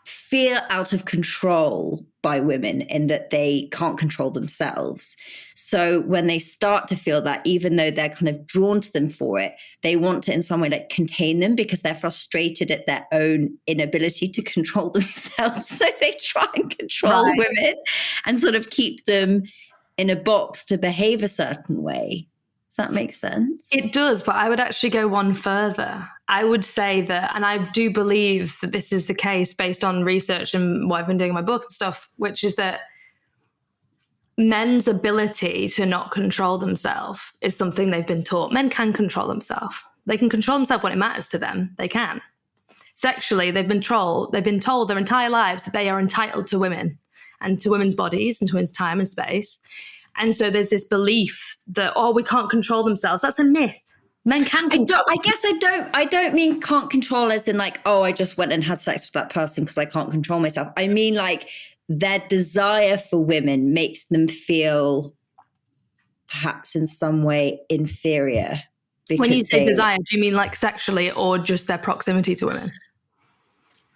feel out of control by women in that they can't control themselves. So when they start to feel that, even though they're kind of drawn to them for it, they want to in some way like contain them because they're frustrated at their own inability to control themselves. So they try and control women and sort of keep them in a box to behave a certain way. Does that make sense? It does, but I would actually go one further. I would say that, and I do believe that this is the case based on research and what I've been doing in my book and stuff, which is that men's ability to not control themselves is something they've been taught. Men can control themselves. They can control themselves when it matters to them. They can. Sexually, they've been told their entire lives that they are entitled to women and to women's bodies and to women's time and space. And so there's this belief that, we can't control themselves. That's a myth. Men can control. I don't mean can't control as in like, I just went and had sex with that person because I can't control myself. I mean like their desire for women makes them feel perhaps in some way inferior. When you say desire, do you mean like sexually or just their proximity to women?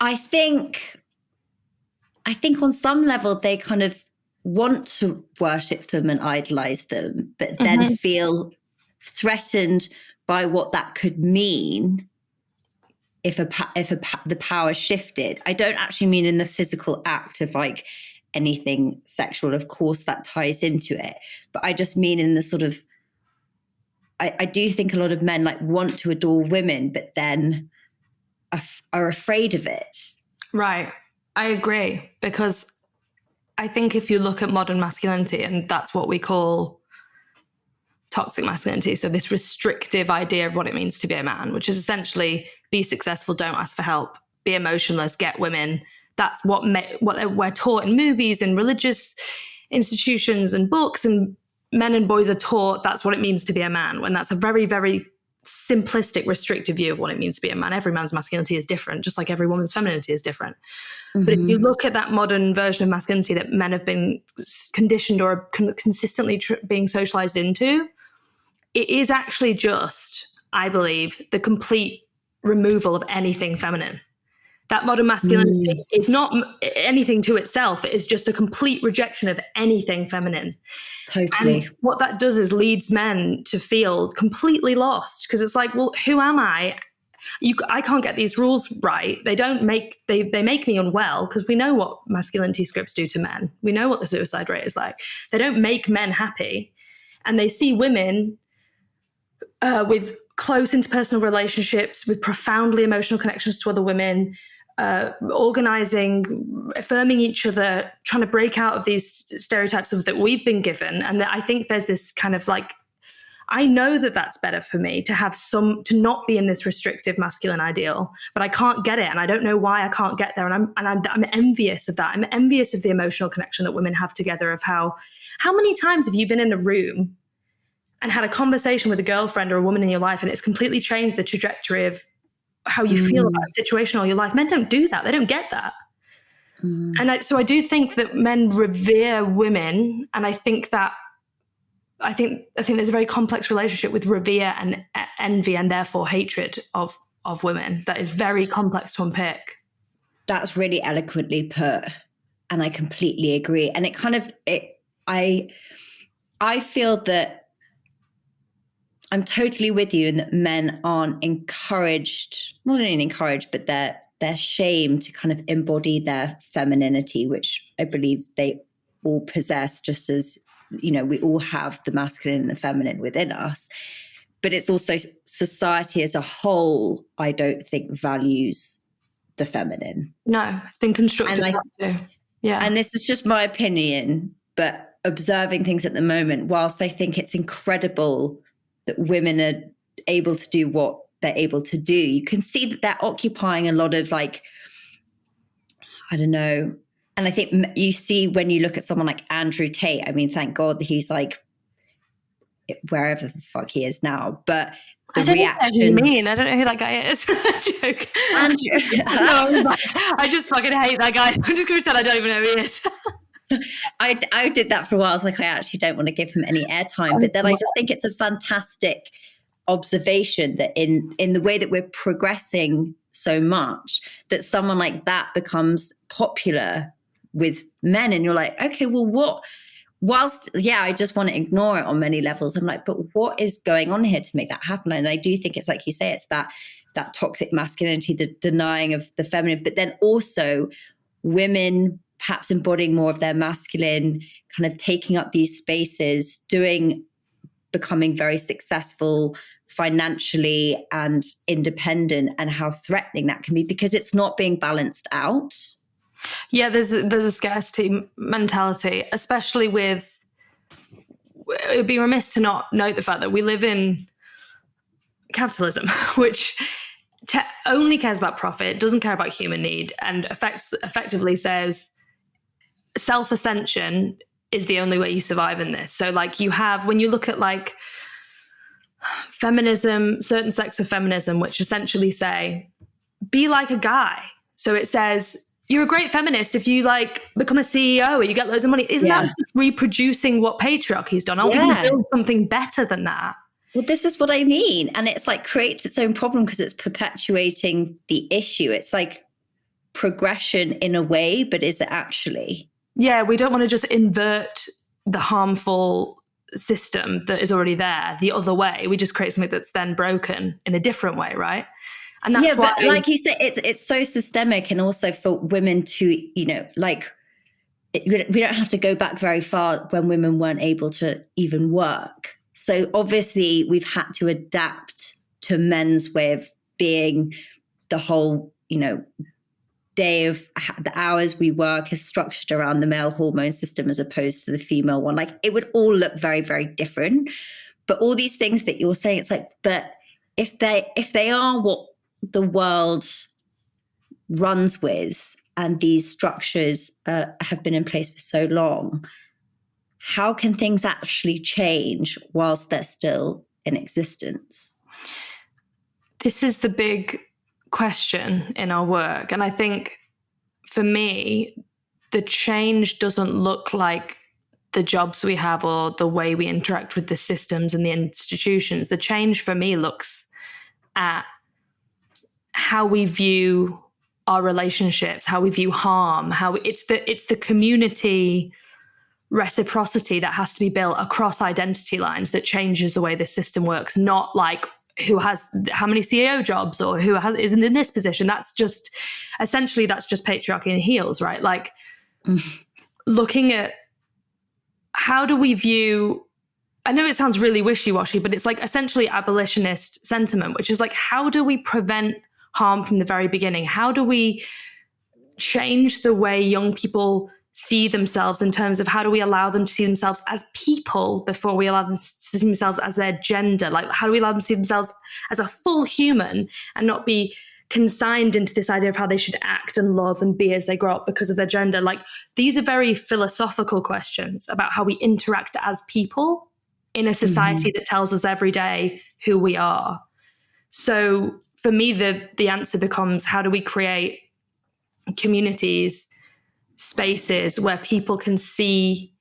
I think on some level they kind of want to worship them and idolize them, but then feel threatened by what that could mean if the power shifted. I don't actually mean in the physical act of like anything sexual. Of course, that ties into it, but I just mean in the sort of. I do think a lot of men like want to adore women, but then are afraid of it. Right, I agree, because I think if you look at modern masculinity, and that's what we call toxic masculinity, so this restrictive idea of what it means to be a man, which is essentially be successful, don't ask for help, be emotionless, get women. That's what we're taught in movies and religious institutions and books, and men and boys are taught that's what it means to be a man, when that's a very, very simplistic, restrictive view of what it means to be a man. Every man's masculinity is different, just like every woman's femininity is different. Mm-hmm. But if you look at that modern version of masculinity that men have been conditioned or consistently being socialized into, it is actually just, I believe, the complete removal of anything feminine. That modern masculinity is not anything to itself. It is just a complete rejection of anything feminine. Totally. And what that does is leads men to feel completely lost, because it's like, well, who am I? I can't get these rules right. They make me unwell, because we know what masculinity scripts do to men. We know what the suicide rate is like. They don't make men happy. And they see women with close interpersonal relationships, with profoundly emotional connections to other women, organizing, affirming each other, trying to break out of these stereotypes that we've been given. And I think there's this kind of like, I know that that's better for me to not be in this restrictive masculine ideal, but I can't get it. And I don't know why I can't get there. And I'm envious of that. I'm envious of the emotional connection that women have together, of how many times have you been in a room and had a conversation with a girlfriend or a woman in your life, and it's completely changed the trajectory of how you feel about a situation all your life. Men don't do that. They don't get that. And so I do think that men revere women. And I think there's a very complex relationship with revere and envy, and therefore hatred of women, that is very complex to unpick. That's really eloquently put. And I completely agree. And it kind of, I feel that I'm totally with you in that men aren't encouraged, not only encouraged, but they're shamed to kind of embody their femininity, which I believe they all possess, just as, you know, we all have the masculine and the feminine within us. But it's also society as a whole, I don't think, values the feminine. No, it's been constructed. Yeah. And this is just my opinion, but observing things at the moment, whilst I think it's incredible that women are able to do what they're able to do, you can see that they're occupying a lot of, like, I don't know. And I think you see when you look at someone like Andrew Tate, I mean, thank God that he's like wherever the fuck he is now, but the reaction. I don't know who that guy is. Joke. Andrew. No, I just fucking hate that guy. I'm just going to pretend I don't even know who he is. I did that for a while. I was like, I actually don't want to give him any airtime. But then I just think it's a fantastic observation that in the way that we're progressing so much, that someone like that becomes popular with men, and you're like, okay, well, what, whilst, yeah, I just want to ignore it on many levels. I'm like, but what is going on here to make that happen? And I do think it's like you say, it's that toxic masculinity, the denying of the feminine, but then also women perhaps embodying more of their masculine, kind of taking up these spaces, becoming very successful financially and independent, and how threatening that can be because it's not being balanced out. Yeah, there's a scarcity mentality, especially with, it would be remiss to not note the fact that we live in capitalism, which only cares about profit, doesn't care about human need, and effectively says self-ascension is the only way you survive in this. So like you have, when you look at like feminism, certain sects of feminism, which essentially say, be like a guy. So it says, you're a great feminist if you like become a CEO or you get loads of money. Isn't that just reproducing what patriarchy's done? Aren't we going to build something better than that? Well, this is what I mean. And it's like creates its own problem because it's perpetuating the issue. It's like progression in a way, but is it actually? Yeah, we don't want to just invert the harmful system that is already there the other way. We just create something that's then broken in a different way, right? And that's why, but like you said, it's so systemic, and also for women to, you know, like we don't have to go back very far when women weren't able to even work. So obviously we've had to adapt to men's way of being. The whole, you know, day of the hours we work is structured around the male hormone system as opposed to the female one. Like it would all look very, very different. But all these things that you're saying, it's like, but if they are what the world runs with, and these structures have been in place for so long, how can things actually change whilst they're still in existence? This is the big question in our work. And I think for me, the change doesn't look like the jobs we have or the way we interact with the systems and the institutions. The change for me looks at how we view our relationships, how we view harm, how it's the community reciprocity that has to be built across identity lines that changes the way this system works, not like who has how many CEO jobs or who isn't in this position. That's just patriarchy in heels, right? Like looking at how do we view, I know it sounds really wishy-washy, but it's like essentially abolitionist sentiment, which is like, how do we prevent harm from the very beginning? How do we change the way young people see themselves in terms of how do we allow them to see themselves as people before we allow them to see themselves as their gender? Like, how do we allow them to see themselves as a full human and not be consigned into this idea of how they should act and love and be as they grow up because of their gender? Like, these are very philosophical questions about how we interact as people in a society that tells us every day who we are. So for me, the answer becomes, how do we create communities, spaces where people can see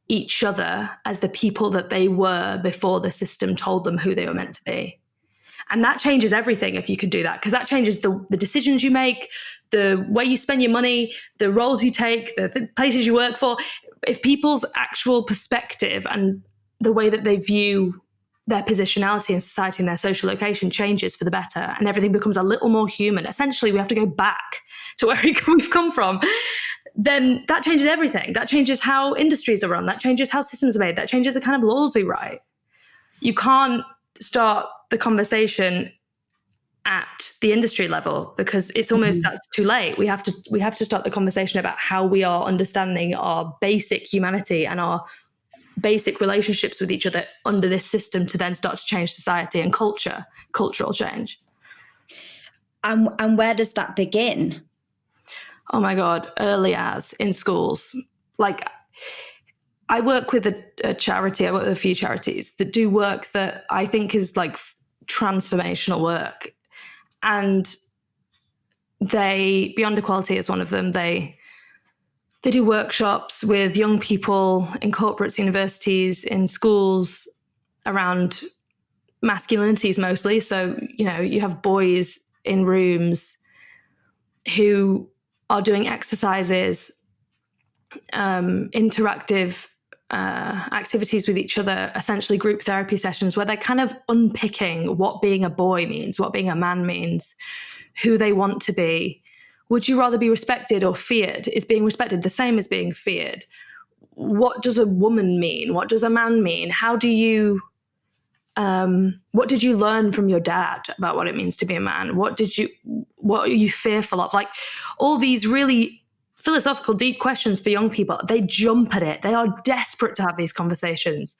each other as the people that they were before the system told them who they were meant to be? And that changes everything if you can do that, because that changes the decisions you make, the way you spend your money, the roles you take, the places you work for. If people's actual perspective and the way that they view their positionality in society and their social location changes for the better, and everything becomes a little more human. Essentially, we have to go back to where we've come from. Then that changes everything. That changes how industries are run. That changes how systems are made. That changes the kind of laws we write. You can't start the conversation at the industry level because it's almost that's too late. We have to start the conversation about how we are understanding our basic humanity and our basic relationships with each other under this system to then start to change society and cultural change. And where does that begin? Oh my God, early as in schools. Like, I work with a charity, I work with a few charities that do work that I think is like transformational work. And Beyond Equality is one of them. They do workshops with young people in corporates, universities, in schools around masculinities mostly. So, you know, you have boys in rooms who are doing exercises interactive activities with each other, essentially group therapy sessions, where they're kind of unpicking what being a boy means, what being a man means, who they want to be. Would you rather be respected or feared? Is being respected the same as being feared? What does a woman mean? What does a man mean? How do you, what did you learn from your dad about what it means to be a man? What are you fearful of? Like all these really philosophical, deep questions for young people. They jump at it. They are desperate to have these conversations.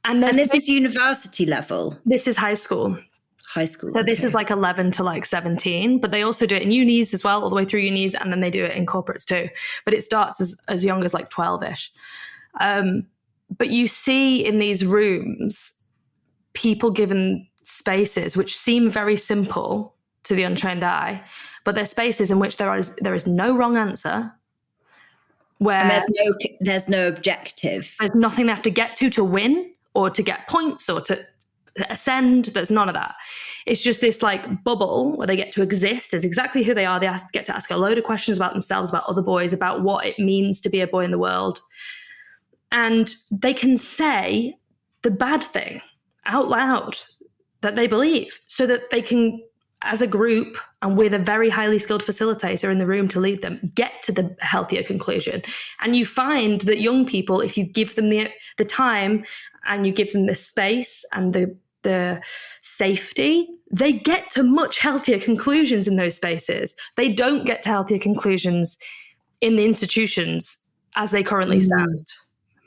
And this is university level? This is high school. High school. So okay. This is like 11 to like 17, but they also do it in unis as well, all the way through unis, and then they do it in corporates too. But it starts as young as like 12-ish. But you see in these rooms, people given spaces which seem very simple to the untrained eye, but they're spaces in which there is no wrong answer. And there's no objective. There's nothing they have to get to win or to get points or to ascend. There's none of that. It's just this like bubble where they get to exist as exactly who they are. They get to ask a load of questions about themselves, about other boys, about what it means to be a boy in the world. And they can say the bad thing out loud that they believe, so that they can, as a group and with a very highly skilled facilitator in the room to lead them, get to the healthier conclusion. And you find that young people, if you give them the time and you give them the space and the safety, they get to much healthier conclusions in those spaces. They don't get to healthier conclusions in the institutions as they currently stand,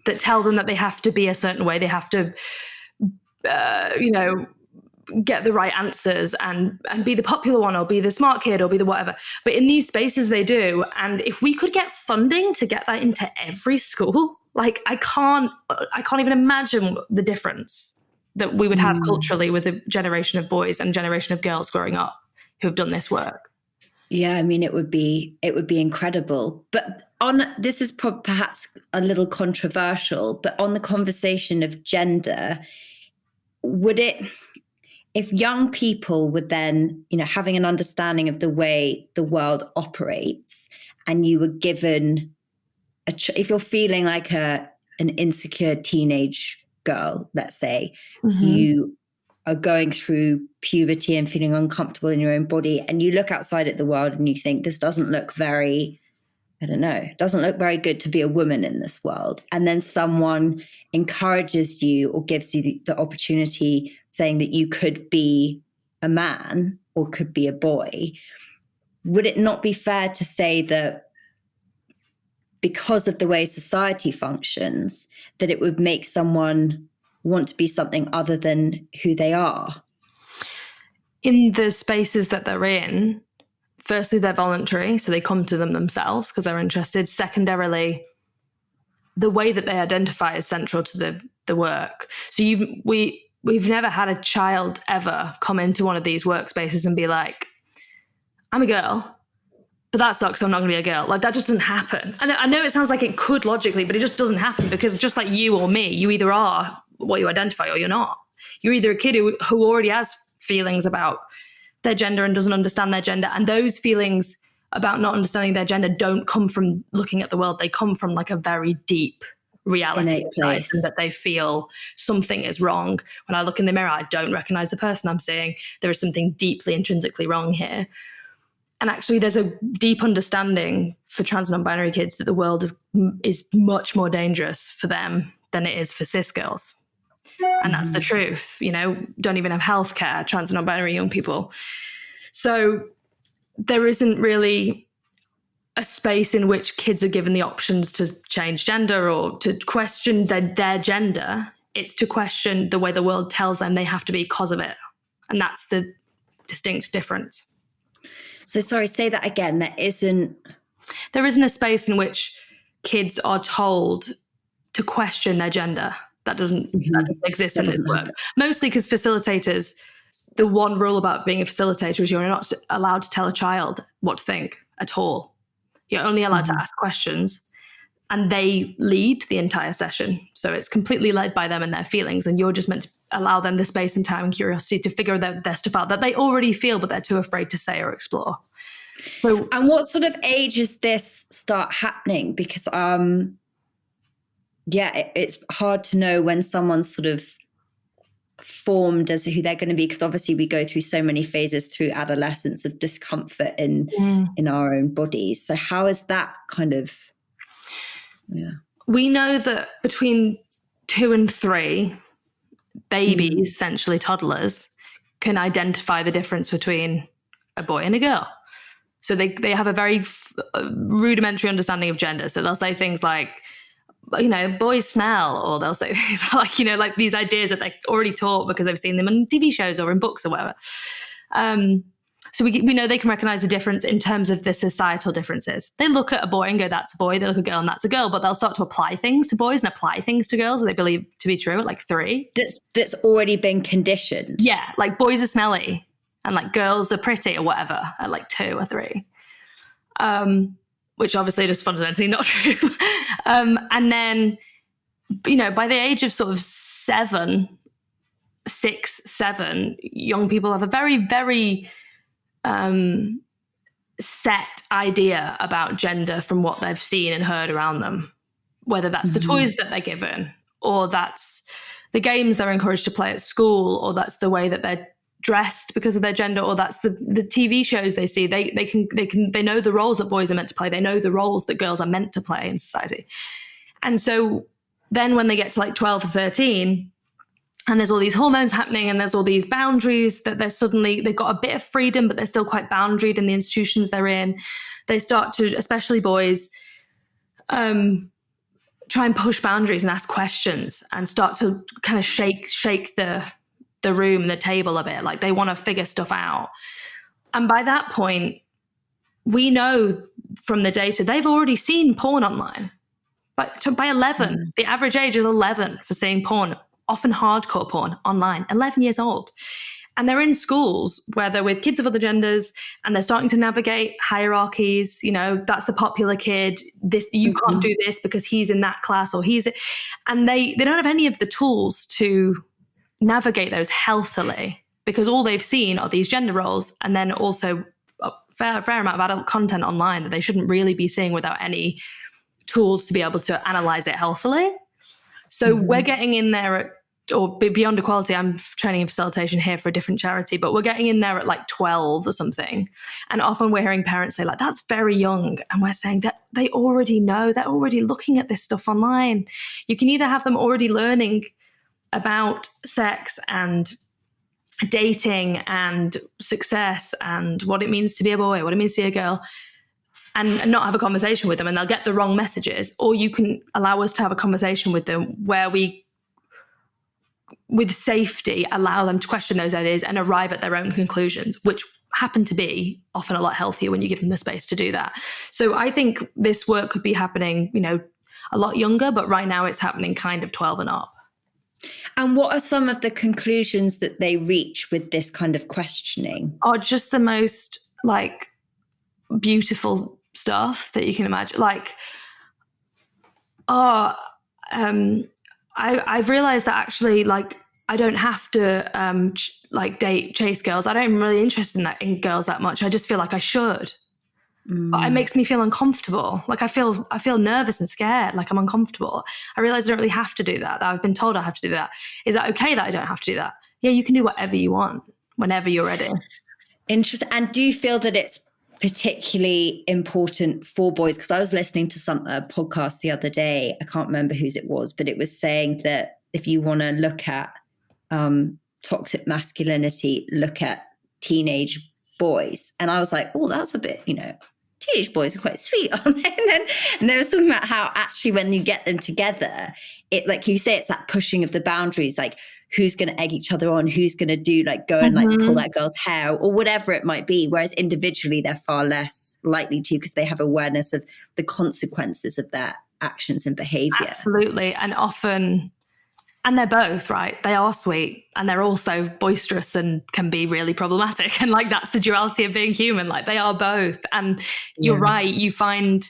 that tell them that they have to be a certain way. They have to, get the right answers and be the popular one or be the smart kid or be the whatever. But in these spaces they do. And if we could get funding to get that into every school, like I can't even imagine the difference that we would have culturally with a generation of boys and generation of girls growing up who have done this work. Yeah, I mean, it would be incredible. But this is perhaps a little controversial, but on the conversation of gender, if young people were then, having an understanding of the way the world operates, and you were given if you're feeling like an insecure teenage girl, let's say, you are going through puberty and feeling uncomfortable in your own body, and you look outside at the world and you think, this doesn't look very, doesn't look very good to be a woman in this world. And then someone encourages you or gives you the opportunity, saying that you could be a man or could be a boy. Would it not be fair to say that because of the way society functions, that it would make someone want to be something other than who they are? In the spaces that they're in, firstly, they're voluntary, so they come to them themselves because they're interested. Secondarily, the way that they identify is central to the work. So we've never had a child ever come into one of these workspaces and be like, I'm a girl, but that sucks, so I'm not going to be a girl. Like, that just doesn't happen. And I know it sounds like it could logically, but it just doesn't happen, because just like you or me, you either are what you identify or you're not. You're either a kid who already has feelings about their gender and doesn't understand their gender. And those feelings about not understanding their gender don't come from looking at the world. They come from like a very deep reality inside them, that they feel something is wrong. When I look in the mirror, I don't recognize the person I'm seeing. There is something deeply intrinsically wrong here. And actually, there's a deep understanding for trans and non-binary kids that the world is much more dangerous for them than it is for cis girls. And that's the truth. Don't even have healthcare, trans and non-binary young people. So there isn't really a space in which kids are given the options to change gender or to question their gender. It's to question the way the world tells them they have to be because of it. And that's the distinct difference. So sorry, say that again. There isn't a space in which kids are told to question their gender. That doesn't exist in this work. Mostly because facilitators, the one rule about being a facilitator is you're not allowed to tell a child what to think at all. You're only allowed to ask questions, and they lead the entire session. So it's completely led by them and their feelings, and you're just meant to allow them the space and time and curiosity to figure their stuff out that they already feel, but they're too afraid to say or explore. So, And what sort of age does this start happening? Because it's hard to know when someone's sort of formed as who they're going to be, because obviously we go through so many phases through adolescence of discomfort in our own bodies. So how is that kind of we know that between 2 and 3, babies, essentially toddlers, can identify the difference between a boy and a girl. So they have a very rudimentary understanding of gender. So they'll say things like, you know, boys smell, or they'll say things like, you know, like these ideas that they're already taught because they've seen them in TV shows or in books or whatever. So we know they can recognize the difference in terms of the societal differences. They look at a boy and go, that's a boy. They look at a girl and that's a girl, but they'll start to apply things to boys and apply things to girls that they believe to be true at like 3. That's already been conditioned. Yeah, like boys are smelly and like girls are pretty or whatever at like 2 or 3. Which obviously is fundamentally not true. And then, you know, by the age of sort of 6, 7, young people have a very, very set idea about gender from what they've seen and heard around them, whether that's the toys that they're given, or that's the games they're encouraged to play at school, or that's the way that they're dressed because of their gender, or that's the TV shows they see. They know the roles that boys are meant to play. They know the roles that girls are meant to play in society. And so then when they get to like 12 or 13, and there's all these hormones happening and there's all these boundaries that they've got a bit of freedom, but they're still quite boundaried in the institutions they're in. They start to, especially boys, try and push boundaries and ask questions and start to kind of shake the room and the table a bit. Like they want to figure stuff out. And by that point, we know from the data, they've already seen porn online. But by 11, the average age is 11 for seeing porn, often hardcore porn online, 11 years old. And they're in schools where they're with kids of other genders and they're starting to navigate hierarchies. You know, that's the popular kid. You can't do this because he's in that class or and they don't have any of the tools to navigate those healthily, because all they've seen are these gender roles, and then also a fair amount of adult content online that they shouldn't really be seeing without any tools to be able to analyze it healthily. So we're getting in there or beyond equality. I'm training in facilitation here for a different charity, but we're getting in there at like 12 or something. And often we're hearing parents say like, that's very young. And we're saying that they already know, they're already looking at this stuff online. You can either have them already learning about sex and dating and success and what it means to be a boy, what it means to be a girl, and not have a conversation with them, and they'll get the wrong messages. Or you can allow us to have a conversation with them where we, with safety, allow them to question those ideas and arrive at their own conclusions, which happen to be often a lot healthier when you give them the space to do that. So I think this work could be happening, you know, a lot younger, but right now it's happening kind of 12 and up. And what are some of the conclusions that they reach with this kind of questioning? Oh, just the most like beautiful stuff that you can imagine. Like, I've realized that actually, like, I don't have to chase girls. I don't even really interested in girls that much. I just feel like I should. But it makes me feel uncomfortable. Like I feel nervous and scared, like I'm uncomfortable. I realize I don't really have to do that I've been told I have to do that. Is that okay that I don't have to do that? Yeah, you can do whatever you want whenever you're ready. Interesting. And do you feel that it's particularly important for boys? Because I was listening to a podcast the other day. I can't remember whose it was, but it was saying that if you want to look at toxic masculinity, look at teenage boys. And I was like, oh, that's a bit, you know, teenage boys are quite sweet, aren't they? And they were talking about how actually when you get them together, it, like you say, it's that pushing of the boundaries, like who's going to egg each other on, who's going to do like go and like pull that girl's hair or whatever it might be. Whereas individually, they're far less likely to, because they have awareness of the consequences of their actions and behavior. Absolutely. And often, and they're both, right? They are sweet and they're also boisterous and can be really problematic. And like, that's the duality of being human. Like they are both. And you're right. You find,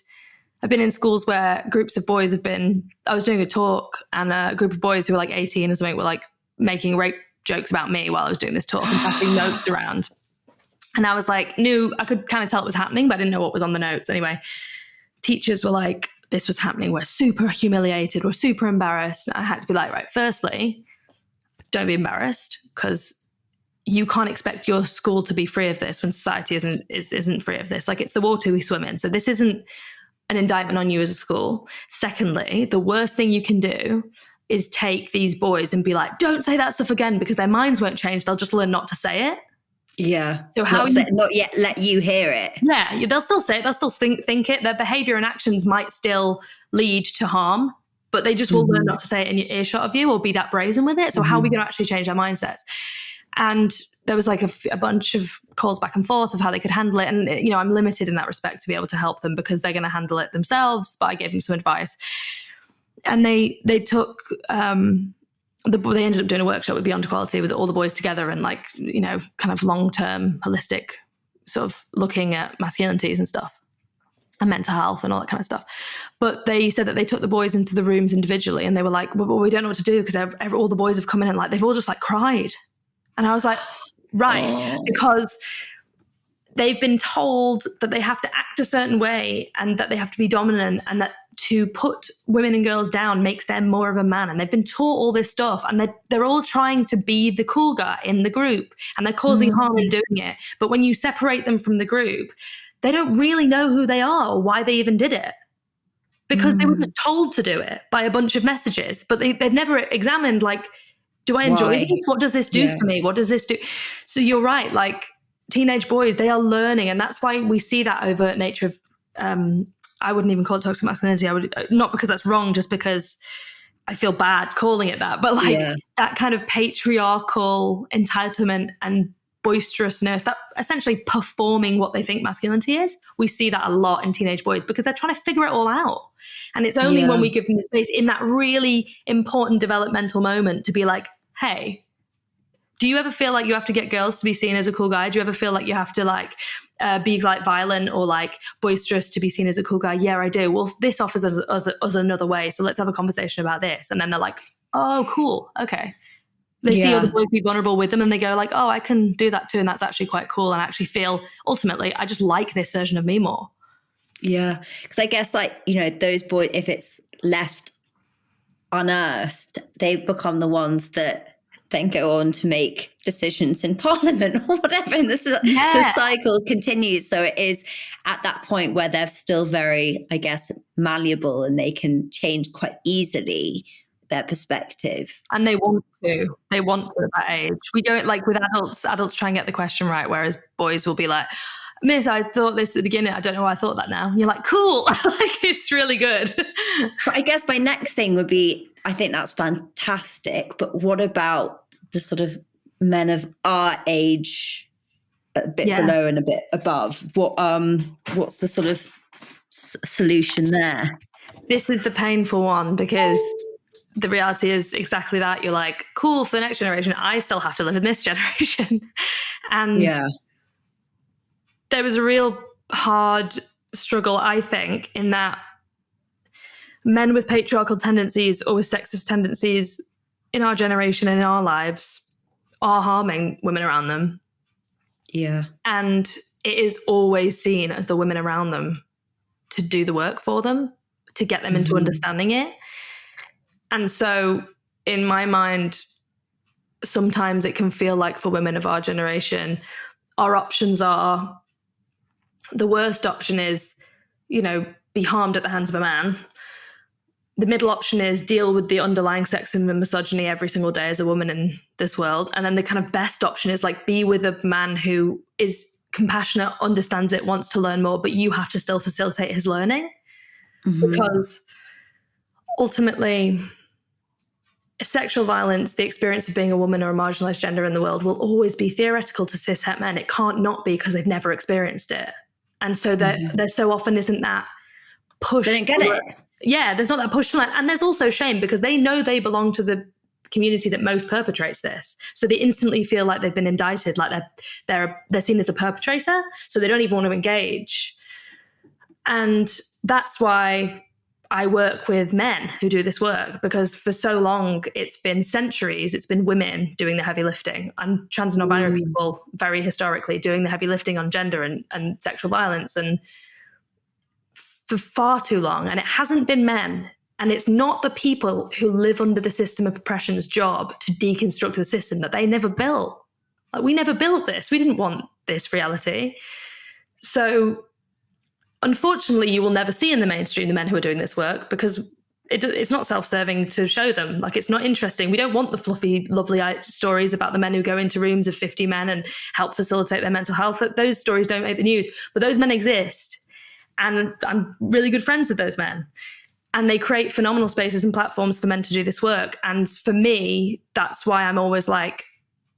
I've been in schools where groups of boys I was doing a talk and a group of boys who were like 18 or something were like making rape jokes about me while I was doing this talk and passing notes around. And I was like, I could kind of tell it was happening, but I didn't know what was on the notes. Anyway, teachers were like, this was happening. We're super humiliated. We're super embarrassed. I had to be like, right, firstly, don't be embarrassed, because you can't expect your school to be free of this when society isn't free of this. Like, it's the water we swim in. So this isn't an indictment on you as a school. Secondly, the worst thing you can do is take these boys and be like, don't say that stuff again, because their minds won't change. They'll just learn not to say it. Yeah. So not yet let you hear it. Yeah, they'll still say it. They'll still think it. Their behavior and actions might still lead to harm, but they just will learn not to say it in your earshot of you or be that brazen with it. So how are we going to actually change their mindsets? And there was like a bunch of calls back and forth of how they could handle it. And, you know, I'm limited in that respect to be able to help them because they're going to handle it themselves. But I gave them some advice. And they took, they ended up doing a workshop with Beyond Equality with all the boys together and, like, you know, kind of long-term holistic sort of looking at masculinities and stuff and mental health and all that kind of stuff. But they said that they took the boys into the rooms individually and they were like, well, we don't know what to do because all the boys have come in and, like, they've all just, like, cried. And I was like, right, because they've been told that they have to act a certain way and that they have to be dominant and that to put women and girls down makes them more of a man. And they've been taught all this stuff and they're all trying to be the cool guy in the group and they're causing harm in doing it. But when you separate them from the group, they don't really know who they are or why they even did it. Because they were just told to do it by a bunch of messages, but they've never examined, like, do I enjoy this? What does this do for me? What does this do? So you're right, like, teenage boys, they are learning. And that's why we see that overt nature of, I wouldn't even call it toxic masculinity. I would, not because that's wrong, just because I feel bad calling it that, but like that kind of patriarchal entitlement and boisterousness, that essentially performing what they think masculinity is. We see that a lot in teenage boys because they're trying to figure it all out. And it's only when we give them the space in that really important developmental moment to be like, hey, do you ever feel like you have to get girls to be seen as a cool guy? Do you ever feel like you have to, like, be, like, violent or, like, boisterous to be seen as a cool guy? Yeah, I do. Well, this offers us another way. So let's have a conversation about this. And then they're like, oh, cool. Okay. They see other boys be vulnerable with them and they go like, oh, I can do that too. And that's actually quite cool. And I actually feel ultimately, I just like this version of me more. Yeah. Because I guess, like, you know, those boys, if it's left unearthed, they become the ones that then go on to make decisions in Parliament or whatever. And the cycle continues. So it is at that point where they're still very, I guess, malleable and they can change quite easily their perspective. And they want to at that age. We don't, like, with adults try and get the question right, whereas boys will be like, Miss, I thought this at the beginning. I don't know why I thought that now. And you're like, cool. Like, it's really good. But I guess my next thing would be, I think that's fantastic. But what about the sort of men of our age, a bit below and a bit above? What's the sort of solution there? This is the painful one because the reality is exactly that. You're like, cool, for the next generation. I still have to live in this generation. And there was a real hard struggle, I think, in that men with patriarchal tendencies or with sexist tendencies in our generation and in our lives are harming women around them. Yeah. And it is always seen as the women around them to do the work for them, to get them into understanding it. And so in my mind, sometimes it can feel like for women of our generation, our options are, the worst option is, you know, be harmed at the hands of a man. The middle option is deal with the underlying sexism and misogyny every single day as a woman in this world. And then the kind of best option is, like, be with a man who is compassionate, understands it, wants to learn more, but you have to still facilitate his learning. Because ultimately, sexual violence, the experience of being a woman or a marginalized gender in the world, will always be theoretical to cis het men. It can't not be because they've never experienced it. And so there so often isn't that push. They don't get it. Yeah, there's not that push to learn. And there's also shame because they know they belong to the community that most perpetrates this. So they instantly feel like they've been indicted, like they're seen as a perpetrator. So they don't even want to engage. And that's why I work with men who do this work, because for so long, it's been centuries, it's been women doing the heavy lifting, and trans and non-binary people very historically doing the heavy lifting on gender and sexual violence, and for far too long. And it hasn't been men. And it's not the people who live under the system of oppression's job to deconstruct the system that they never built. Like, we never built this. We didn't want this reality. So unfortunately, you will never see in the mainstream the men who are doing this work, because it's not self-serving to show them. Like, it's not interesting. We don't want the fluffy, lovely stories about the men who go into rooms of 50 men and help facilitate their mental health. Those stories don't make the news, but those men exist. And I'm really good friends with those men. And they create phenomenal spaces and platforms for men to do this work. And for me, that's why I'm always like,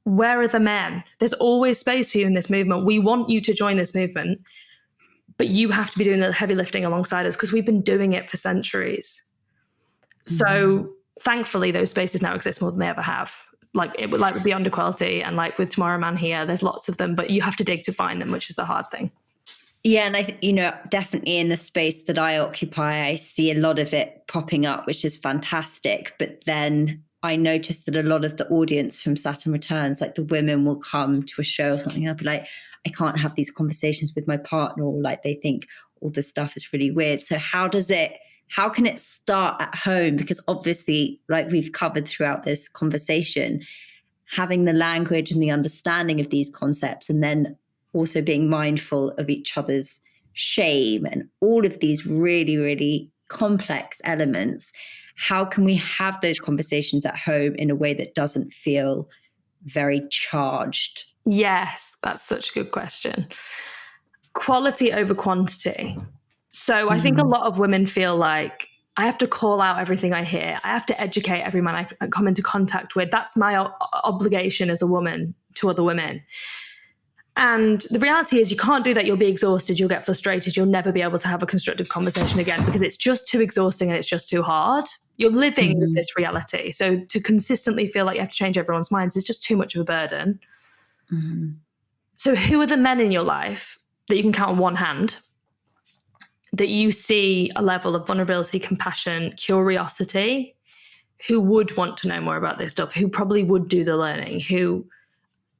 where are the men? There's always space for you in this movement. We want you to join this movement, but you have to be doing the heavy lifting alongside us, because we've been doing it for centuries. So thankfully, those spaces now exist more than they ever have. Like with Beyond Equality and like with Tomorrow Man here, there's lots of them, but you have to dig to find them, which is the hard thing. Yeah, and I think, definitely in the space that I occupy, I see a lot of it popping up, which is fantastic. But then I noticed that a lot of the audience from Saturn Returns, like the women will come to a show or something, and they'll be like, I can't have these conversations with my partner, or like they think all this stuff is really weird. So how can it start at home? Because obviously, like we've covered throughout this conversation, having the language and the understanding of these concepts, and then also being mindful of each other's shame and all of these really, really complex elements. How can we have those conversations at home in a way that doesn't feel very charged? Yes, that's such a good question. Quality over quantity. So I think a lot of women feel like, I have to call out everything I hear. I have to educate every man I come into contact with. That's my obligation as a woman to other women. And the reality is, you can't do that. You'll be exhausted. You'll get frustrated. You'll never be able to have a constructive conversation again, because it's just too exhausting and it's just too hard. You're living with this reality. So to consistently feel like you have to change everyone's minds is just too much of a burden. So who are the men in your life that you can count on one hand, that you see a level of vulnerability, compassion, curiosity, who would want to know more about this stuff, who probably would do the learning, who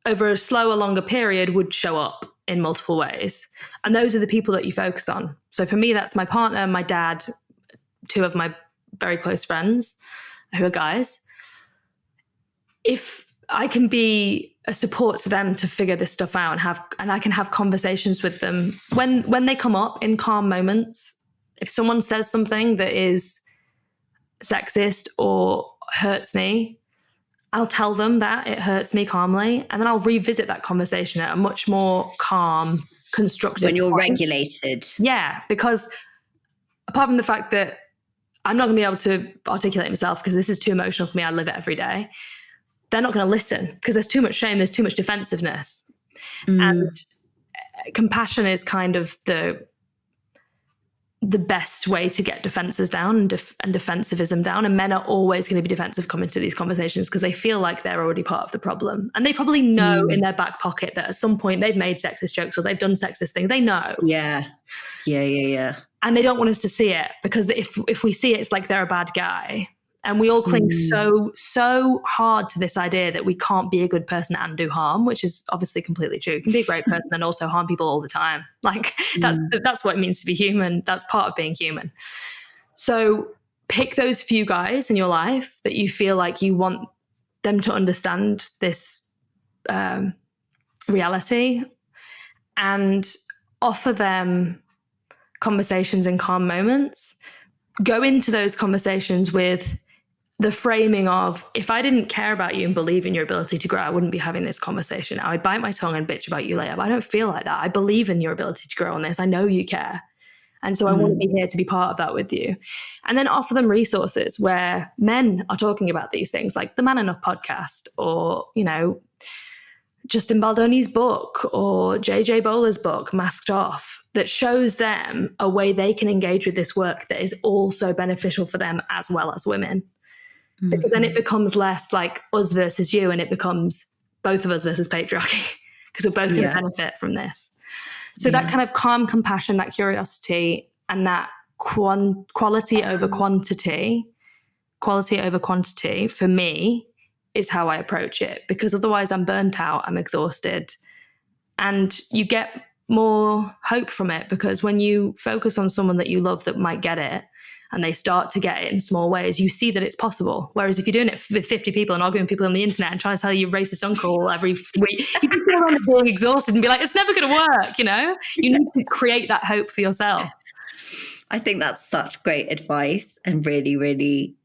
over a slower, longer period would show up in multiple ways? And those are the people that you focus on. So for me, that's my partner, my dad, two of my very close friends who are guys. If I can be a support to them to figure this stuff out and I can have conversations with them when they come up in calm moments. If someone says something that is sexist or hurts me, I'll tell them that it hurts me calmly, and then I'll revisit that conversation at a much more calm, constructive when you're point. Regulated. Yeah, because apart from the fact that I'm not going to be able to articulate myself because this is too emotional for me, I live it every day, they're not going to listen because there's too much shame, there's too much defensiveness. And compassion is kind of the best way to get defenses down and defensivism down. And men are always going to be defensive coming to these conversations because they feel like they're already part of the problem. And they probably know in their back pocket that at some point they've made sexist jokes or they've done sexist things. They know. Yeah. And they don't want us to see it, because if we see it, it's like they're a bad guy. And we all cling so hard to this idea that we can't be a good person and do harm, which is obviously completely true. You can be a great person and also harm people all the time. Like that's what it means to be human. That's part of being human. So pick those few guys in your life that you feel like you want them to understand this reality, and offer them conversations in calm moments. Go into those conversations with the framing of, if I didn't care about you and believe in your ability to grow, I wouldn't be having this conversation. I would bite my tongue and bitch about you later, but I don't feel like that. I believe in your ability to grow on this. I know you care. And so I want to be here to be part of that with you. And then offer them resources where men are talking about these things, like the Man Enough podcast, or, Justin Baldoni's book, or JJ Bowler's book, Masked Off, that shows them a way they can engage with this work that is also beneficial for them as well as women. Because then it becomes less like us versus you, and it becomes both of us versus patriarchy, because we're both going to benefit from this. So that kind of calm compassion, that curiosity, and that quality over quantity for me is how I approach it, because otherwise I'm burnt out, I'm exhausted, and you get more hope from it, because when you focus on someone that you love that might get it and they start to get it in small ways, you see that it's possible. Whereas if you're doing it with 50 people and arguing with people on the internet and trying to tell your racist uncle every week, you can go around being exhausted and be like, it's never going to work, you know? You need to create that hope for yourself. I think that's such great advice and really, really,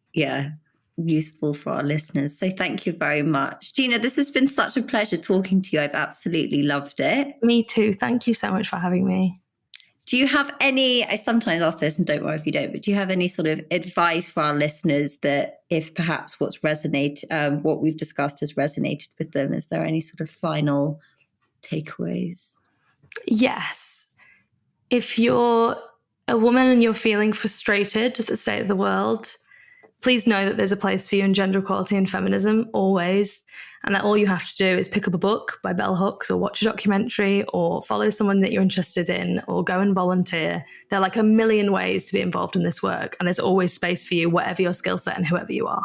useful for our listeners. So thank you very much. Gina, this has been such a pleasure talking to you. I've absolutely loved it. Me too. Thank you so much for having me. Do you have any, I sometimes ask this and don't worry if you don't, but do you have any sort of advice for our listeners that if perhaps what we've discussed has resonated with them? Is there any sort of final takeaways? Yes. If you're a woman and you're feeling frustrated with the state of the world, please know that there's a place for you in gender equality and feminism always, and that all you have to do is pick up a book by bell hooks or watch a documentary or follow someone that you're interested in or go and volunteer. There are like a million ways to be involved in this work, and there's always space for you, whatever your skill set and whoever you are.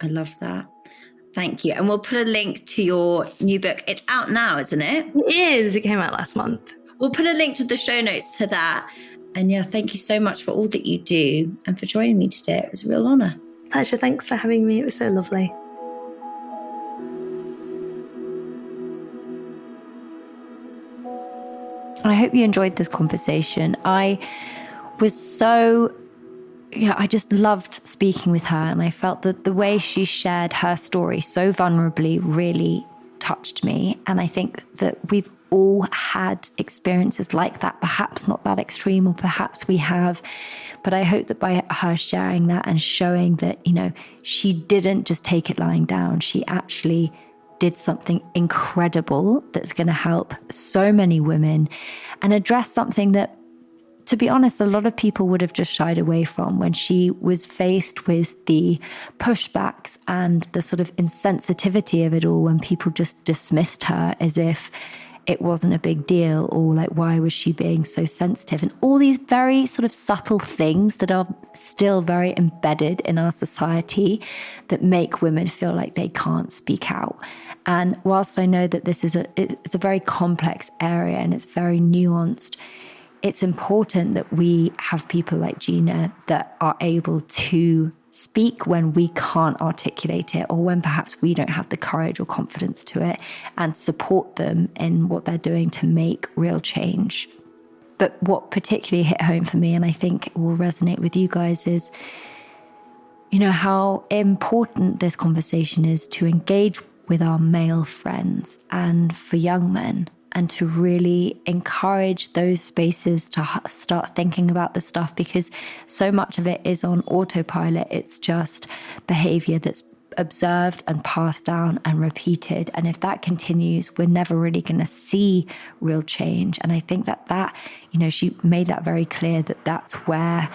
I love that. Thank you. And we'll put a link to your new book. It's out now, isn't it? It is. It came out last month. We'll put a link to the show notes to that. And thank you so much for all that you do and for joining me today. It was a real honour. Pleasure. Thanks for having me. It was so lovely. I hope you enjoyed this conversation. I just loved speaking with her, and I felt that the way she shared her story so vulnerably really touched me. And I think that we've all had experiences like that, perhaps not that extreme, or perhaps we have. But I hope that by her sharing that and showing that, she didn't just take it lying down. She actually did something incredible that's going to help so many women and address something that, to be honest, a lot of people would have just shied away from when she was faced with the pushbacks and the sort of insensitivity of it all, when people just dismissed her as if it wasn't a big deal, or like, why was she being so sensitive? And all these very sort of subtle things that are still very embedded in our society that make women feel like they can't speak out. And whilst I know that this is it's a very complex area and it's very nuanced, it's important that we have people like Gina that are able to speak when we can't articulate it, or when perhaps we don't have the courage or confidence to it, and support them in what they're doing to make real change. But what particularly hit home for me, and I think it will resonate with you guys, is, how important this conversation is to engage with our male friends and for young men, and to really encourage those spaces to start thinking about this stuff, because so much of it is on autopilot. It's just behavior that's observed and passed down and repeated. And if that continues, we're never really going to see real change. And I think that, she made that very clear, that that's where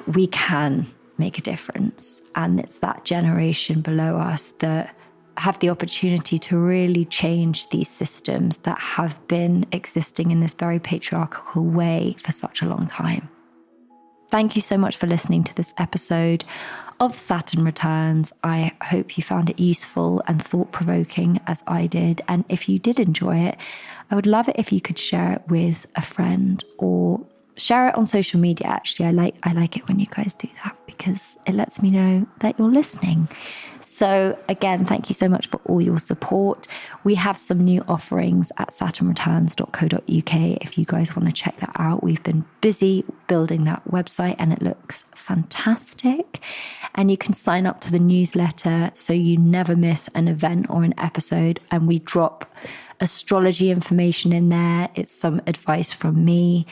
we can make a difference. And it's that generation below us that have the opportunity to really change these systems that have been existing in this very patriarchal way for such a long time. Thank you so much for listening to this episode of Saturn Returns. I hope you found it useful and thought-provoking as I did. And if you did enjoy it, I would love it if you could share it with a friend, or share it on social media. Actually, I like it when you guys do that, because it lets me know that you're listening. So again, thank you so much for all your support. We have some new offerings at saturnreturns.co.uk if you guys want to check that out. We've been busy building that website and it looks fantastic. And you can sign up to the newsletter so you never miss an event or an episode. And we drop astrology information in there. It's some advice from me.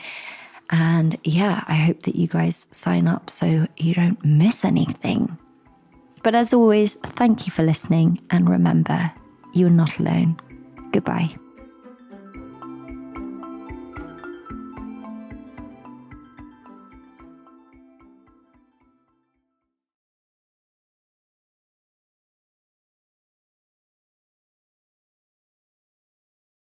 And I hope that you guys sign up so you don't miss anything. But as always, thank you for listening, and remember, you are not alone. Goodbye.